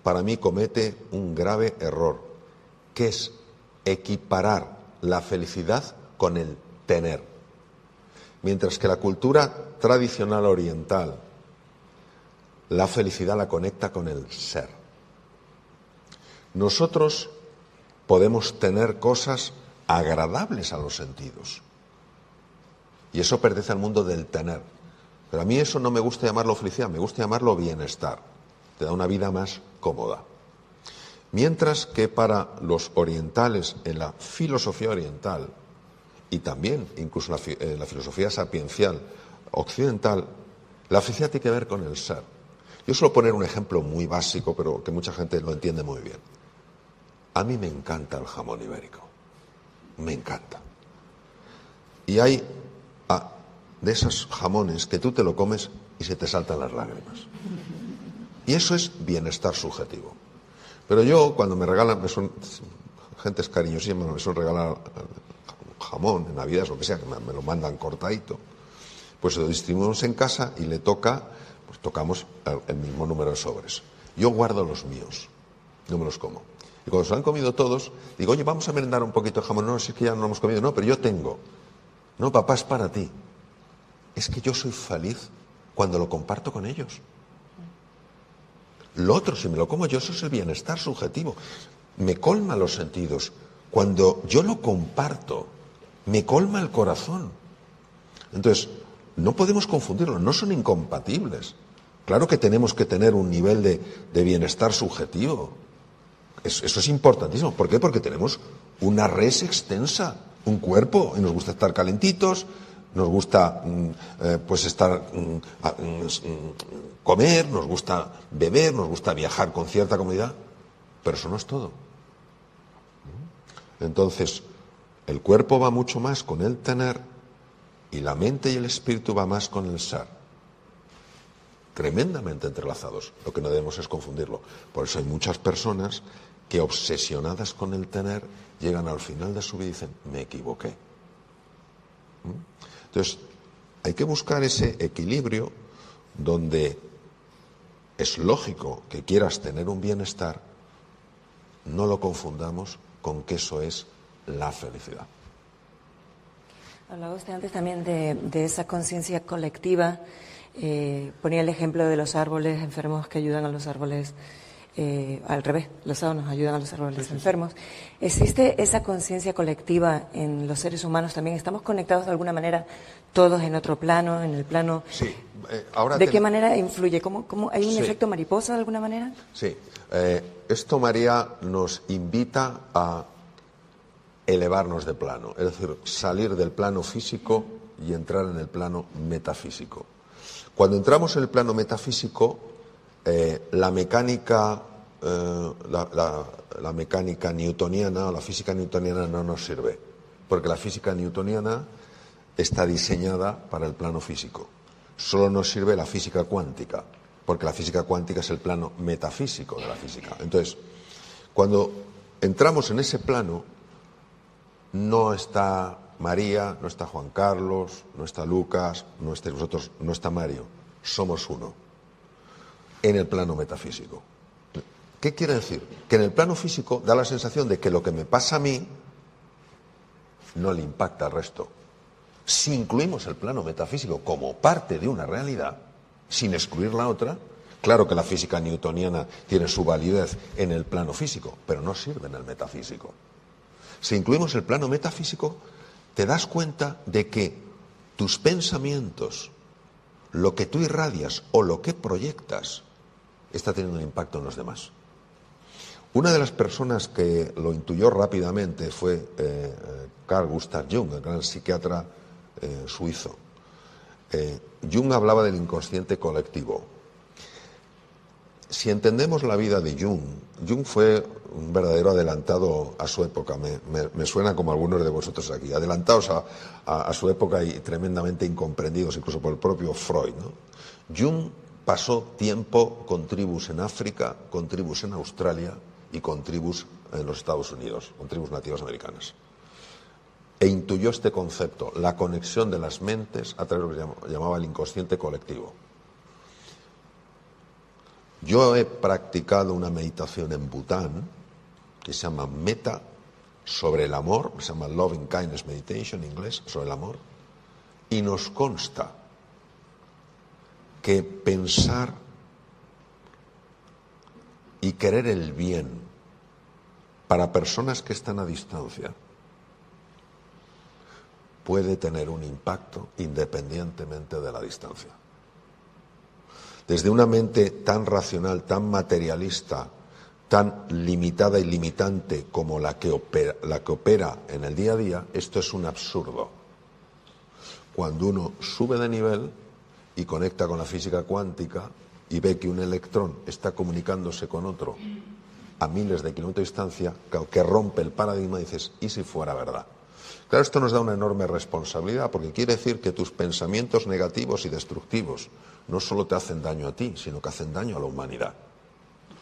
para mí, comete un grave error, que es equiparar la felicidad con el tener. Mientras que la cultura tradicional oriental, la felicidad la conecta con el ser. Nosotros podemos tener cosas agradables a los sentidos. Y eso pertenece al mundo del tener. Pero a mí eso no me gusta llamarlo felicidad, me gusta llamarlo bienestar. Te da una vida más cómoda. Mientras que para los orientales, en la filosofía oriental, y también incluso en la filosofía sapiencial occidental, la felicidad tiene que ver con el ser. Yo suelo poner un ejemplo muy básico, pero que mucha gente lo entiende muy bien. A mí me encanta el jamón ibérico. Me encanta. Y hay de esos jamones que tú te lo comes y se te saltan las lágrimas. Y eso es bienestar subjetivo. Pero yo, cuando me regalan, gente es cariñosísima, me suelen regalar jamón en Navidad, lo que sea, que me lo mandan cortadito, pues lo distribuimos en casa y le toca, pues tocamos el mismo número de sobres. Yo guardo los míos, no me los como. Y cuando se lo han comido todos, digo, oye, vamos a merendar un poquito de jamón. No, si es que ya no lo hemos comido. No, pero yo tengo. No, papá, es para ti. Es que yo soy feliz cuando lo comparto con ellos. Lo otro, si me lo como yo, eso es el bienestar subjetivo. Me colma los sentidos. Cuando yo lo comparto, me colma el corazón. Entonces, no podemos confundirlo, no son incompatibles. Claro que tenemos que tener un nivel de bienestar subjetivo. Eso es importantísimo. ¿Por qué? Porque tenemos una res extensa, un cuerpo, y nos gusta estar calentitos, nos gusta comer, nos gusta beber, nos gusta viajar con cierta comodidad, pero eso no es todo. Entonces, el cuerpo va mucho más con el tener y la mente y el espíritu va más con el ser. Tremendamente entrelazados. Lo que no debemos es confundirlo. Por eso hay muchas personas que, obsesionadas con el tener, llegan al final de su vida y dicen, me equivoqué. Entonces, hay que buscar ese equilibrio donde es lógico que quieras tener un bienestar, no lo confundamos con que eso es la felicidad. Hablaba usted antes también de esa conciencia colectiva. Ponía el ejemplo de los árboles enfermos que ayudan a los árboles, al revés, los sábanos ayudan a los árboles enfermos. ¿Existe esa conciencia colectiva en los seres humanos también? ¿Estamos conectados de alguna manera todos en otro plano, en el plano? Sí. ¿De qué manera influye? ¿Cómo hay un efecto mariposa de alguna manera? Sí. Esto, María, nos invita a elevarnos de plano, es decir, salir del plano físico y entrar en el plano metafísico. Cuando entramos en el plano metafísico, la mecánica newtoniana, la física newtoniana no nos sirve, porque la física newtoniana está diseñada para el plano físico. Solo nos sirve la física cuántica, porque la física cuántica es el plano metafísico de la física. Entonces, cuando entramos en ese plano, no está María, no está Juan Carlos, no está Lucas, no estáis vosotros, no está Mario. Somos uno en el plano metafísico. ¿Qué quiere decir? Que en el plano físico da la sensación de que lo que me pasa a mí no le impacta al resto. Si incluimos el plano metafísico como parte de una realidad, sin excluir la otra, claro que la física newtoniana tiene su validez en el plano físico, pero no sirve en el metafísico. Si incluimos el plano metafísico, te das cuenta de que tus pensamientos, lo que tú irradias o lo que proyectas, está teniendo un impacto en los demás. Una de las personas que lo intuyó rápidamente fue Carl Gustav Jung, el gran psiquiatra suizo. Jung hablaba del inconsciente colectivo. Si entendemos la vida de Jung, Jung fue un verdadero adelantado a su época, me suena como algunos de vosotros aquí, adelantados a su época y tremendamente incomprendidos incluso por el propio Freud, ¿no? Jung pasó tiempo con tribus en África, con tribus en Australia y con tribus en los Estados Unidos, con tribus nativas americanas. E intuyó este concepto, la conexión de las mentes a través de lo que llamaba el inconsciente colectivo. Yo he practicado una meditación en Bután que se llama Metta, sobre el amor, se llama Loving Kindness Meditation en inglés, sobre el amor, y nos consta que pensar y querer el bien para personas que están a distancia puede tener un impacto independientemente de la distancia. Desde una mente tan racional, tan materialista, tan limitada y limitante como la que opera en el día a día, esto es un absurdo. Cuando uno sube de nivel y conecta con la física cuántica y ve que un electrón está comunicándose con otro a miles de kilómetros de distancia, que rompe el paradigma, dices, ¿y si fuera verdad? Claro, esto nos da una enorme responsabilidad, porque quiere decir que tus pensamientos negativos y destructivos no solo te hacen daño a ti, sino que hacen daño a la humanidad.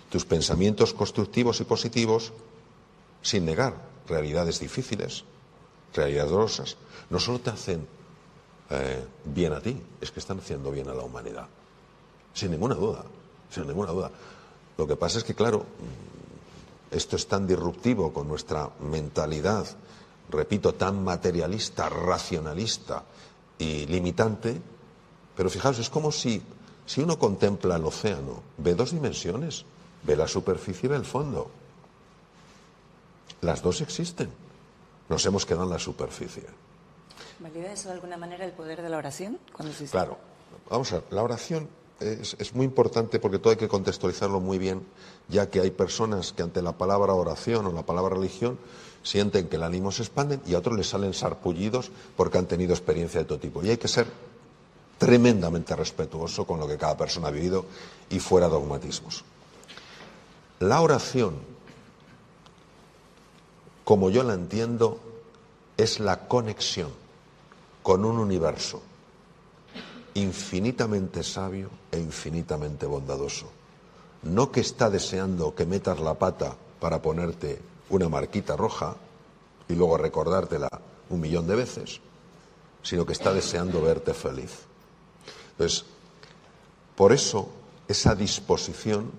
Tus pensamientos constructivos y positivos, sin negar realidades difíciles, realidades dolorosas, no solo te hacen bien a ti, es que están haciendo bien a la humanidad. Sin ninguna duda, sin ninguna duda. Lo que pasa es que, claro, esto es tan disruptivo con nuestra mentalidad, repito, tan materialista, racionalista y limitante, pero fijaos, es como si uno contempla el océano, ve dos dimensiones, ve la superficie y ve el fondo. Las dos existen. Nos hemos quedado en la superficie. ¿Valida eso de alguna manera el poder de la oración? Claro. Vamos a ver, la oración es muy importante porque todo hay que contextualizarlo muy bien, ya que hay personas que ante la palabra oración o la palabra religión sienten que el ánimo se expande y a otros les salen sarpullidos porque han tenido experiencia de todo tipo. Y hay que ser tremendamente respetuoso con lo que cada persona ha vivido y fuera dogmatismos. La oración, como yo la entiendo, es la conexión con un universo infinitamente sabio e infinitamente bondadoso. No que está deseando que metas la pata para ponerte una marquita roja y luego recordártela 1.000.000 de veces, sino que está deseando verte feliz. Entonces, por eso, esa disposición,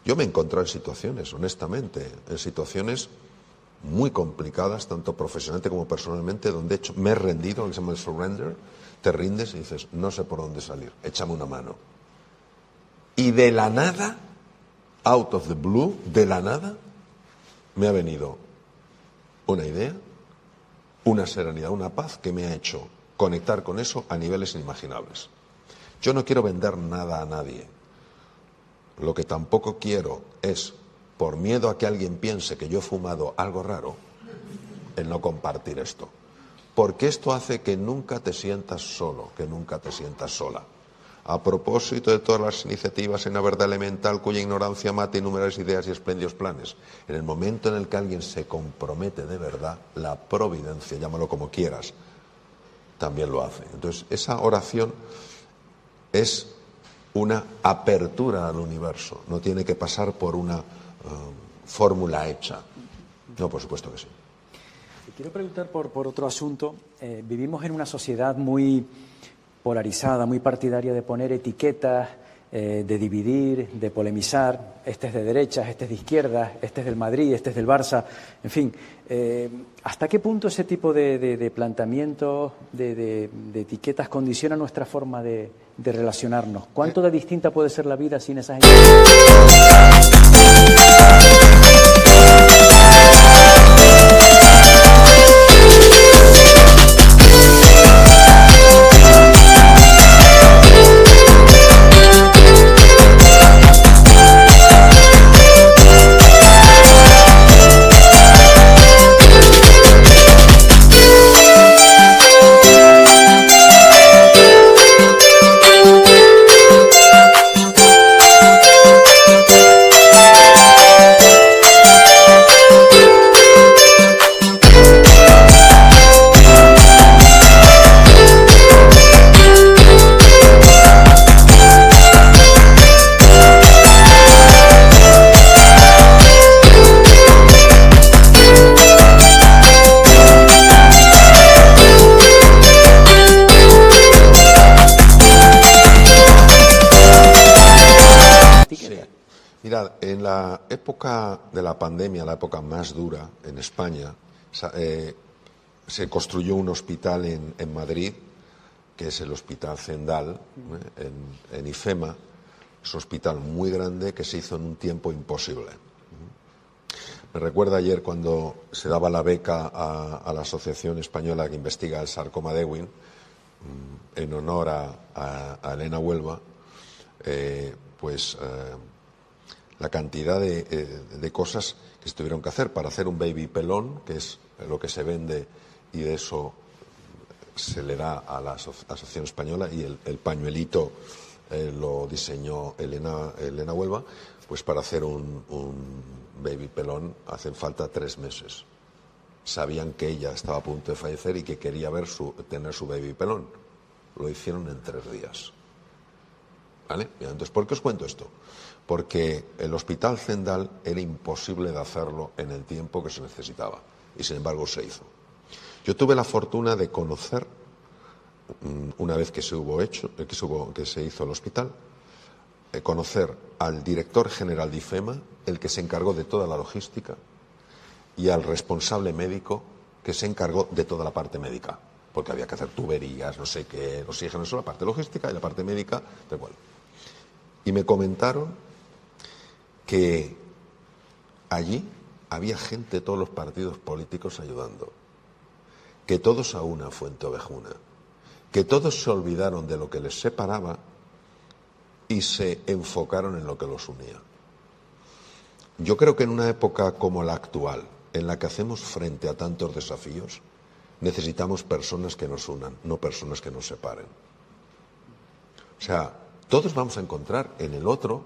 yo me he encontrado en situaciones, honestamente, en situaciones muy complicadas, tanto profesionalmente como personalmente, donde de hecho me he rendido, lo que se llama el surrender, te rindes y dices, no sé por dónde salir, échame una mano. Y de la nada, out of the blue, de la nada, me ha venido una idea, una serenidad, una paz que me ha hecho conectar con eso a niveles inimaginables. Yo no quiero vender nada a nadie. Lo que tampoco quiero es, por miedo a que alguien piense que yo he fumado algo raro, el no compartir esto. Porque esto hace que nunca te sientas solo, que nunca te sientas sola. A propósito de todas las iniciativas en la verdad elemental cuya ignorancia mata innumerables ideas y espléndidos planes, en el momento en el que alguien se compromete de verdad, la providencia, llámalo como quieras, también lo hace. Entonces, esa oración es una apertura al universo, no tiene que pasar por una fórmula hecha. No, por supuesto que sí. Quiero preguntar por otro asunto. Vivimos en una sociedad muy polarizada, muy partidaria de poner etiquetas, de dividir, de polemizar. Este es de derechas, este es de izquierdas, este es del Madrid, este es del Barça. En fin, ¿hasta qué punto ese tipo de planteamientos, de etiquetas condiciona nuestra forma de relacionarnos? ¿Cuánto de distinta puede ser la vida sin esas etiquetas? En la época de la pandemia, la época más dura en España, se construyó un hospital en Madrid, que es el Hospital Zendal, en IFEMA. Es un hospital muy grande que se hizo en un tiempo imposible. Me recuerda ayer cuando se daba la beca a la Asociación Española que investiga el sarcoma de Ewing, en honor a Elena Huelva, la cantidad de cosas que se tuvieron que hacer para hacer un baby pelón, que es lo que se vende, y de eso se le da a la Asociación Española, y el pañuelito lo diseñó Elena Huelva. Pues para hacer un baby pelón hacen falta 3 meses. Sabían que ella estaba a punto de fallecer y que quería tener su baby pelón. Lo hicieron en 3 días. ¿Vale? Entonces, ¿por qué os cuento esto? Porque el Hospital Zendal era imposible de hacerlo en el tiempo que se necesitaba, y sin embargo se hizo. Yo tuve la fortuna de conocer, una vez que se hizo el hospital, conocer al director general de IFEMA, el que se encargó de toda la logística, y al responsable médico, que se encargó de toda la parte médica, porque había que hacer tuberías, no sé qué, oxígeno, eso, la parte logística y la parte médica, da igual. Y me comentaron que allí había gente de todos los partidos políticos ayudando, que todos a una Fuenteovejuna, que todos se olvidaron de lo que les separaba y se enfocaron en lo que los unía. Yo creo que en una época como la actual, en la que hacemos frente a tantos desafíos, necesitamos personas que nos unan, no personas que nos separen. O sea, todos vamos a encontrar en el otro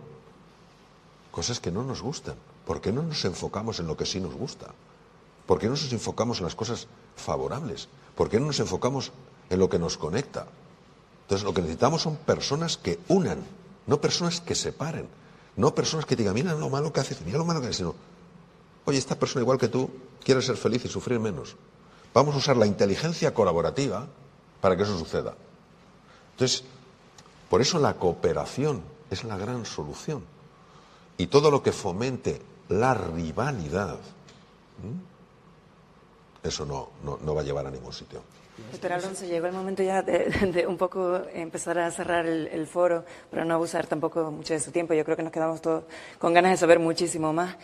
cosas que no nos gustan. ¿Por qué no nos enfocamos en lo que sí nos gusta? ¿Por qué no nos enfocamos en las cosas favorables? ¿Por qué no nos enfocamos en lo que nos conecta? Entonces, lo que necesitamos son personas que unan, no personas que separen, no personas que digan, mira lo malo que haces, mira lo malo que haces, sino, oye, esta persona igual que tú quiere ser feliz y sufrir menos. Vamos a usar la inteligencia colaborativa para que eso suceda. Entonces, por eso la cooperación es la gran solución. Y todo lo que fomente la rivalidad, eso no va a llevar a ningún sitio. Doctor Alonso, llegó el momento ya de un poco empezar a cerrar el foro, para no abusar tampoco mucho de su tiempo. Yo creo que nos quedamos todos con ganas de saber muchísimo más,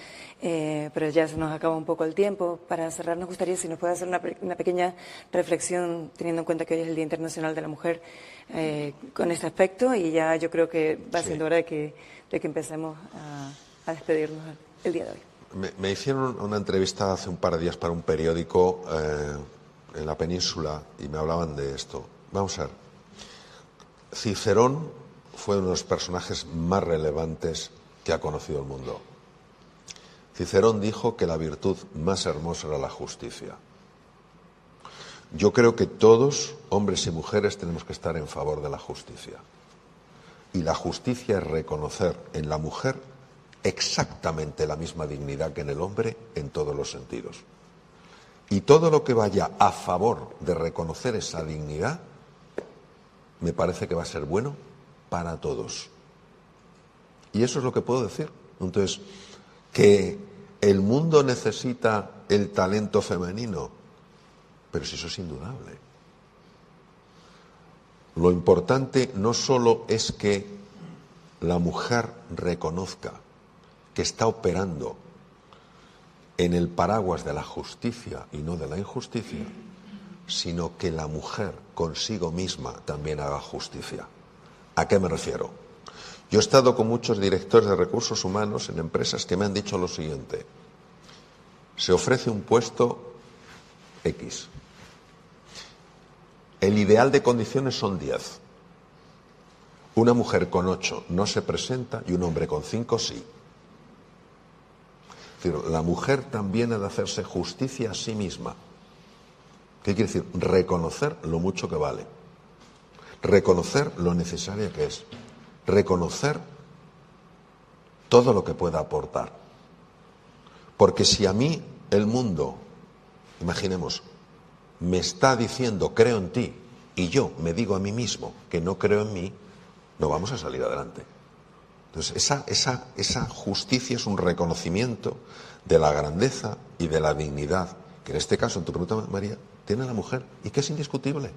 pero ya se nos acaba un poco el tiempo. Para cerrar, nos gustaría si nos puede hacer una pequeña reflexión, teniendo en cuenta que hoy es el Día Internacional de la Mujer, con este aspecto, y ya yo creo que va siendo hora de que empecemos a despedirnos el día de hoy. Me hicieron una entrevista hace un par de días para un periódico en la península y me hablaban de esto. Vamos a ver. Cicerón fue uno de los personajes más relevantes que ha conocido el mundo. Cicerón dijo que la virtud más hermosa era la justicia. Yo creo que todos, hombres y mujeres, tenemos que estar en favor de la justicia. Y la justicia es reconocer en la mujer exactamente la misma dignidad que en el hombre en todos los sentidos. Y todo lo que vaya a favor de reconocer esa dignidad, me parece que va a ser bueno para todos. Y eso es lo que puedo decir. Entonces, que el mundo necesita el talento femenino, pero si eso es indudable. Lo importante no solo es que la mujer reconozca que está operando en el paraguas de la justicia y no de la injusticia, sino que la mujer consigo misma también haga justicia. ¿A qué me refiero? Yo he estado con muchos directores de recursos humanos en empresas que me han dicho lo siguiente: se ofrece un puesto X. El ideal de condiciones son 10. Una mujer con 8 no se presenta y un hombre con 5 sí. Es decir, la mujer también ha de hacerse justicia a sí misma. ¿Qué quiere decir? Reconocer lo mucho que vale. Reconocer lo necesaria que es. Reconocer todo lo que pueda aportar. Porque si a mí el mundo, imaginemos, me está diciendo creo en ti y yo me digo a mí mismo que no creo en mí, no vamos a salir adelante. Entonces, esa justicia es un reconocimiento de la grandeza y de la dignidad, que en este caso, en tu pregunta, María, tiene la mujer, y que es indiscutible.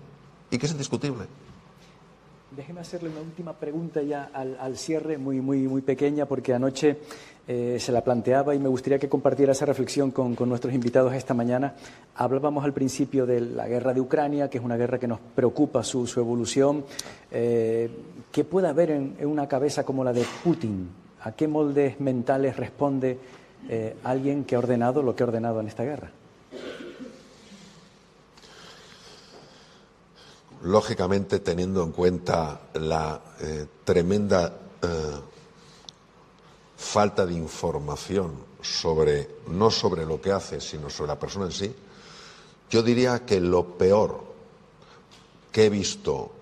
Y que es indiscutible. Déjeme hacerle una última pregunta ya al cierre, muy pequeña, porque anoche se la planteaba y me gustaría que compartiera esa reflexión con nuestros invitados esta mañana. Hablábamos al principio de la guerra de Ucrania, que es una guerra que nos preocupa su evolución. ¿Qué puede haber en una cabeza como la de Putin? ¿A qué moldes mentales responde alguien que ha ordenado lo que ha ordenado en esta guerra? Lógicamente, teniendo en cuenta la tremenda falta de información no sobre lo que hace, sino sobre la persona en sí, yo diría que lo peor que he visto,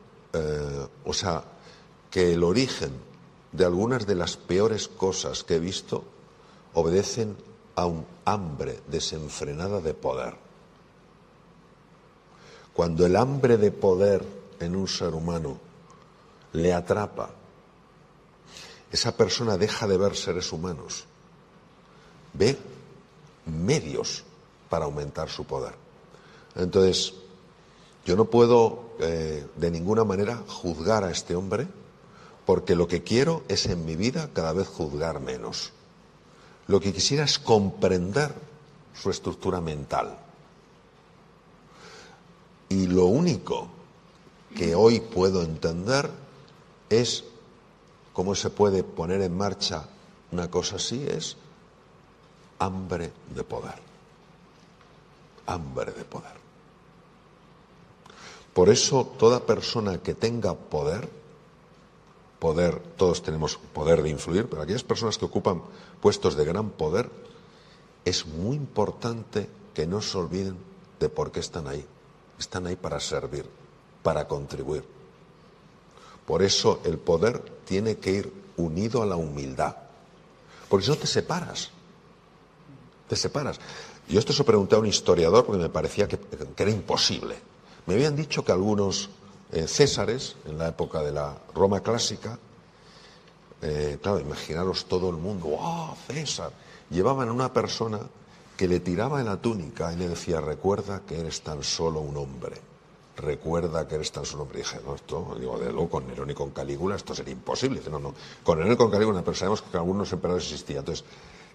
que el origen de algunas de las peores cosas que he visto obedecen a un hambre desenfrenada de poder. Cuando el hambre de poder en un ser humano le atrapa, esa persona deja de ver seres humanos, ve medios para aumentar su poder. Entonces, yo no puedo de ninguna manera juzgar a este hombre, porque lo que quiero es en mi vida cada vez juzgar menos. Lo que quisiera es comprender su estructura mental. Y lo único que hoy puedo entender es cómo se puede poner en marcha una cosa así, es hambre de poder. Hambre de poder. Por eso toda persona que tenga poder, todos tenemos poder de influir, pero aquellas personas que ocupan puestos de gran poder, es muy importante que no se olviden de por qué están ahí. Están ahí para servir, para contribuir. Por eso el poder tiene que ir unido a la humildad. Porque si no te separas. Te separas. Yo esto se lo pregunté a un historiador porque me parecía que era imposible. Me habían dicho que algunos césares, en la época de la Roma clásica, claro, imaginaros todo el mundo, ¡wow, César! Llevaban a una persona que le tiraba en la túnica y le decía, recuerda que eres tan solo un hombre, recuerda que eres tan solo un hombre. Y dije, no, esto, digo, de luego con Nerón y con Calígula esto sería imposible. Dice, no, con Nerón y con Calígula, pero sabemos que algunos emperadores existían. Entonces,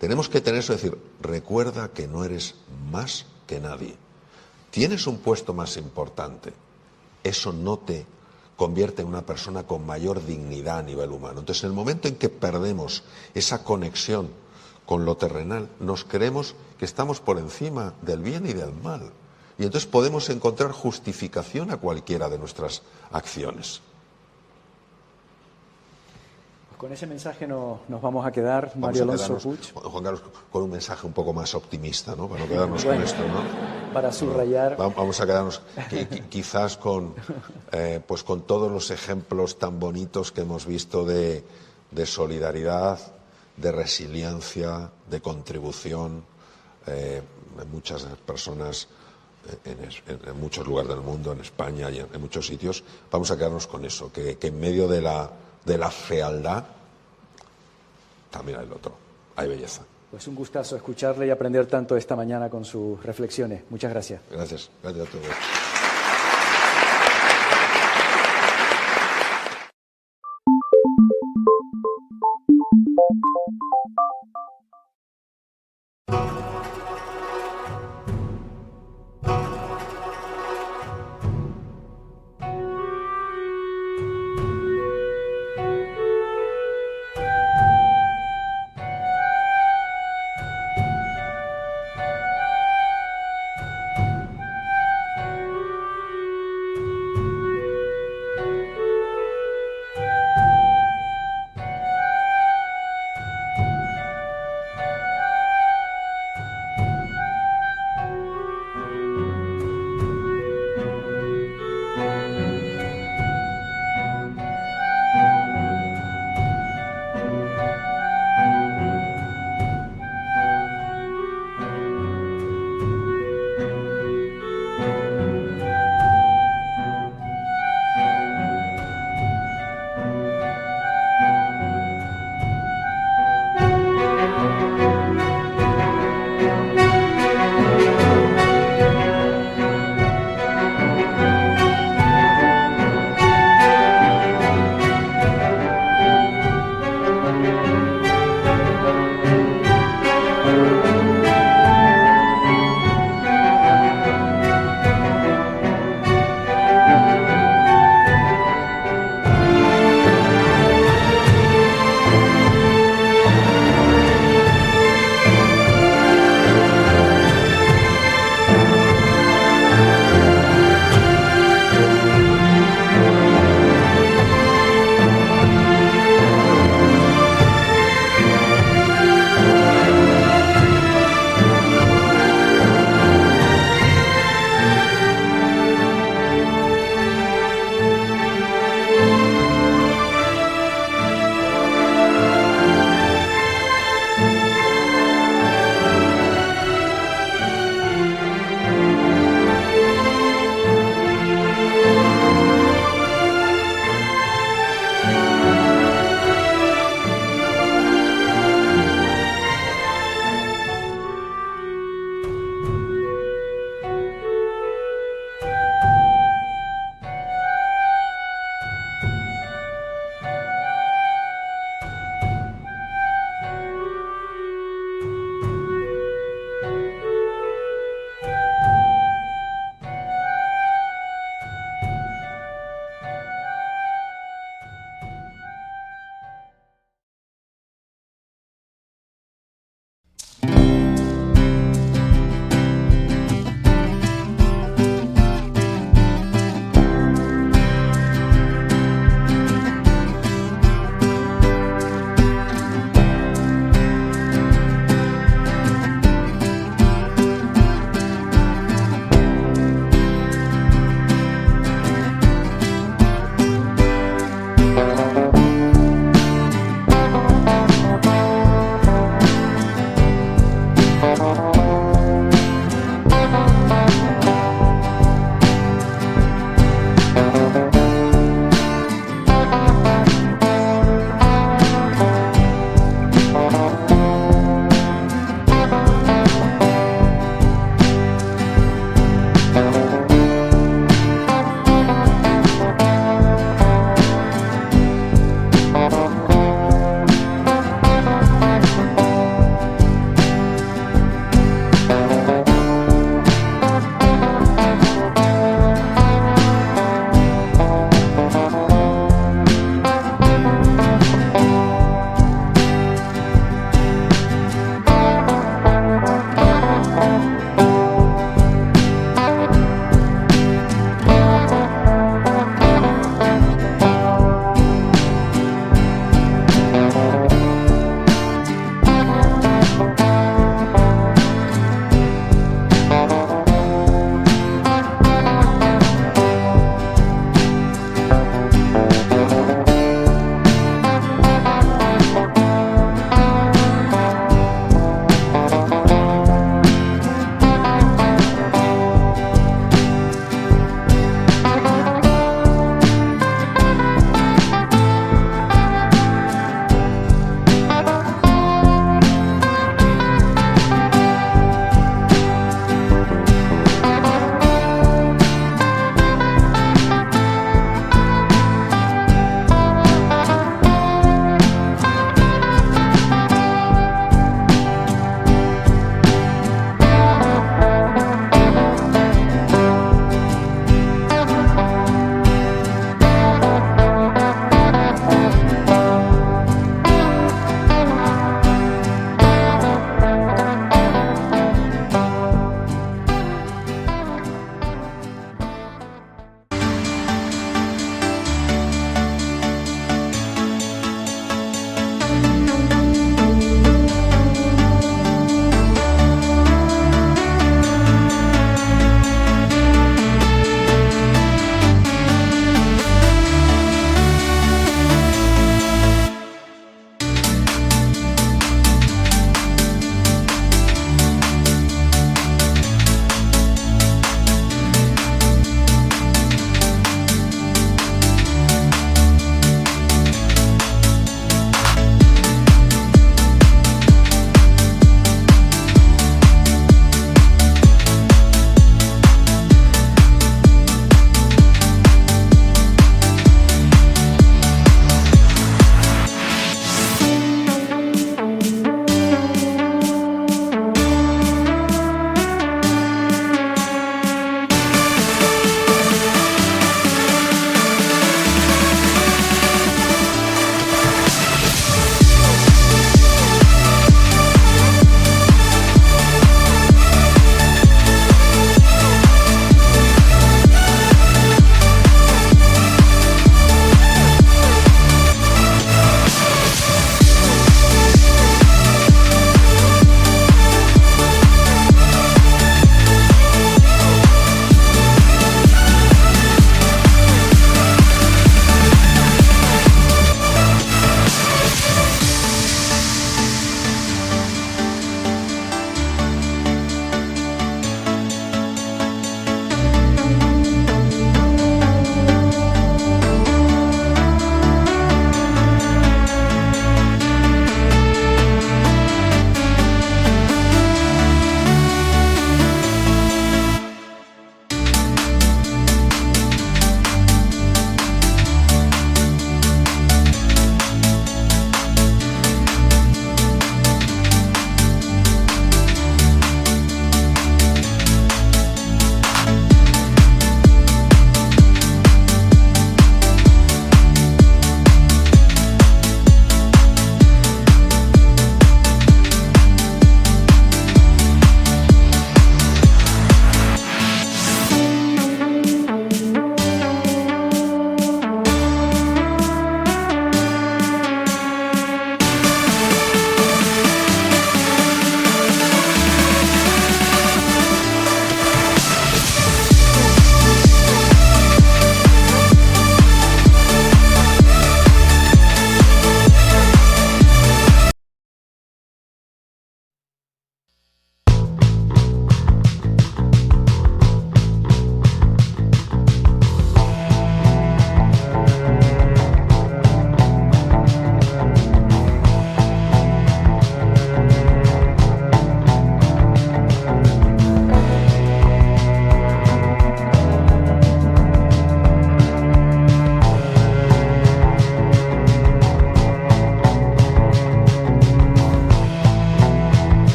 tenemos que tener eso de decir, recuerda que no eres más que nadie. Tienes un puesto más importante, eso no te convierte en una persona con mayor dignidad a nivel humano. Entonces, en el momento en que perdemos esa conexión con lo terrenal, nos creemos que estamos por encima del bien y del mal. Y entonces podemos encontrar justificación a cualquiera de nuestras acciones. Con ese mensaje nos vamos a quedar, Mario Alonso Puig. Juan Carlos, con un mensaje un poco más optimista, ¿no? Para no quedarnos con esto, ¿no? Para subrayar. Vamos a quedarnos quizás con todos los ejemplos tan bonitos que hemos visto de solidaridad, de resiliencia, de contribución. Muchas personas en muchos lugares del mundo, en España y en muchos sitios, vamos a quedarnos con eso, que en medio de la fealdad también hay el otro, hay belleza. Pues un gustazo escucharle y aprender tanto esta mañana con sus reflexiones. Muchas gracias. Gracias a todos.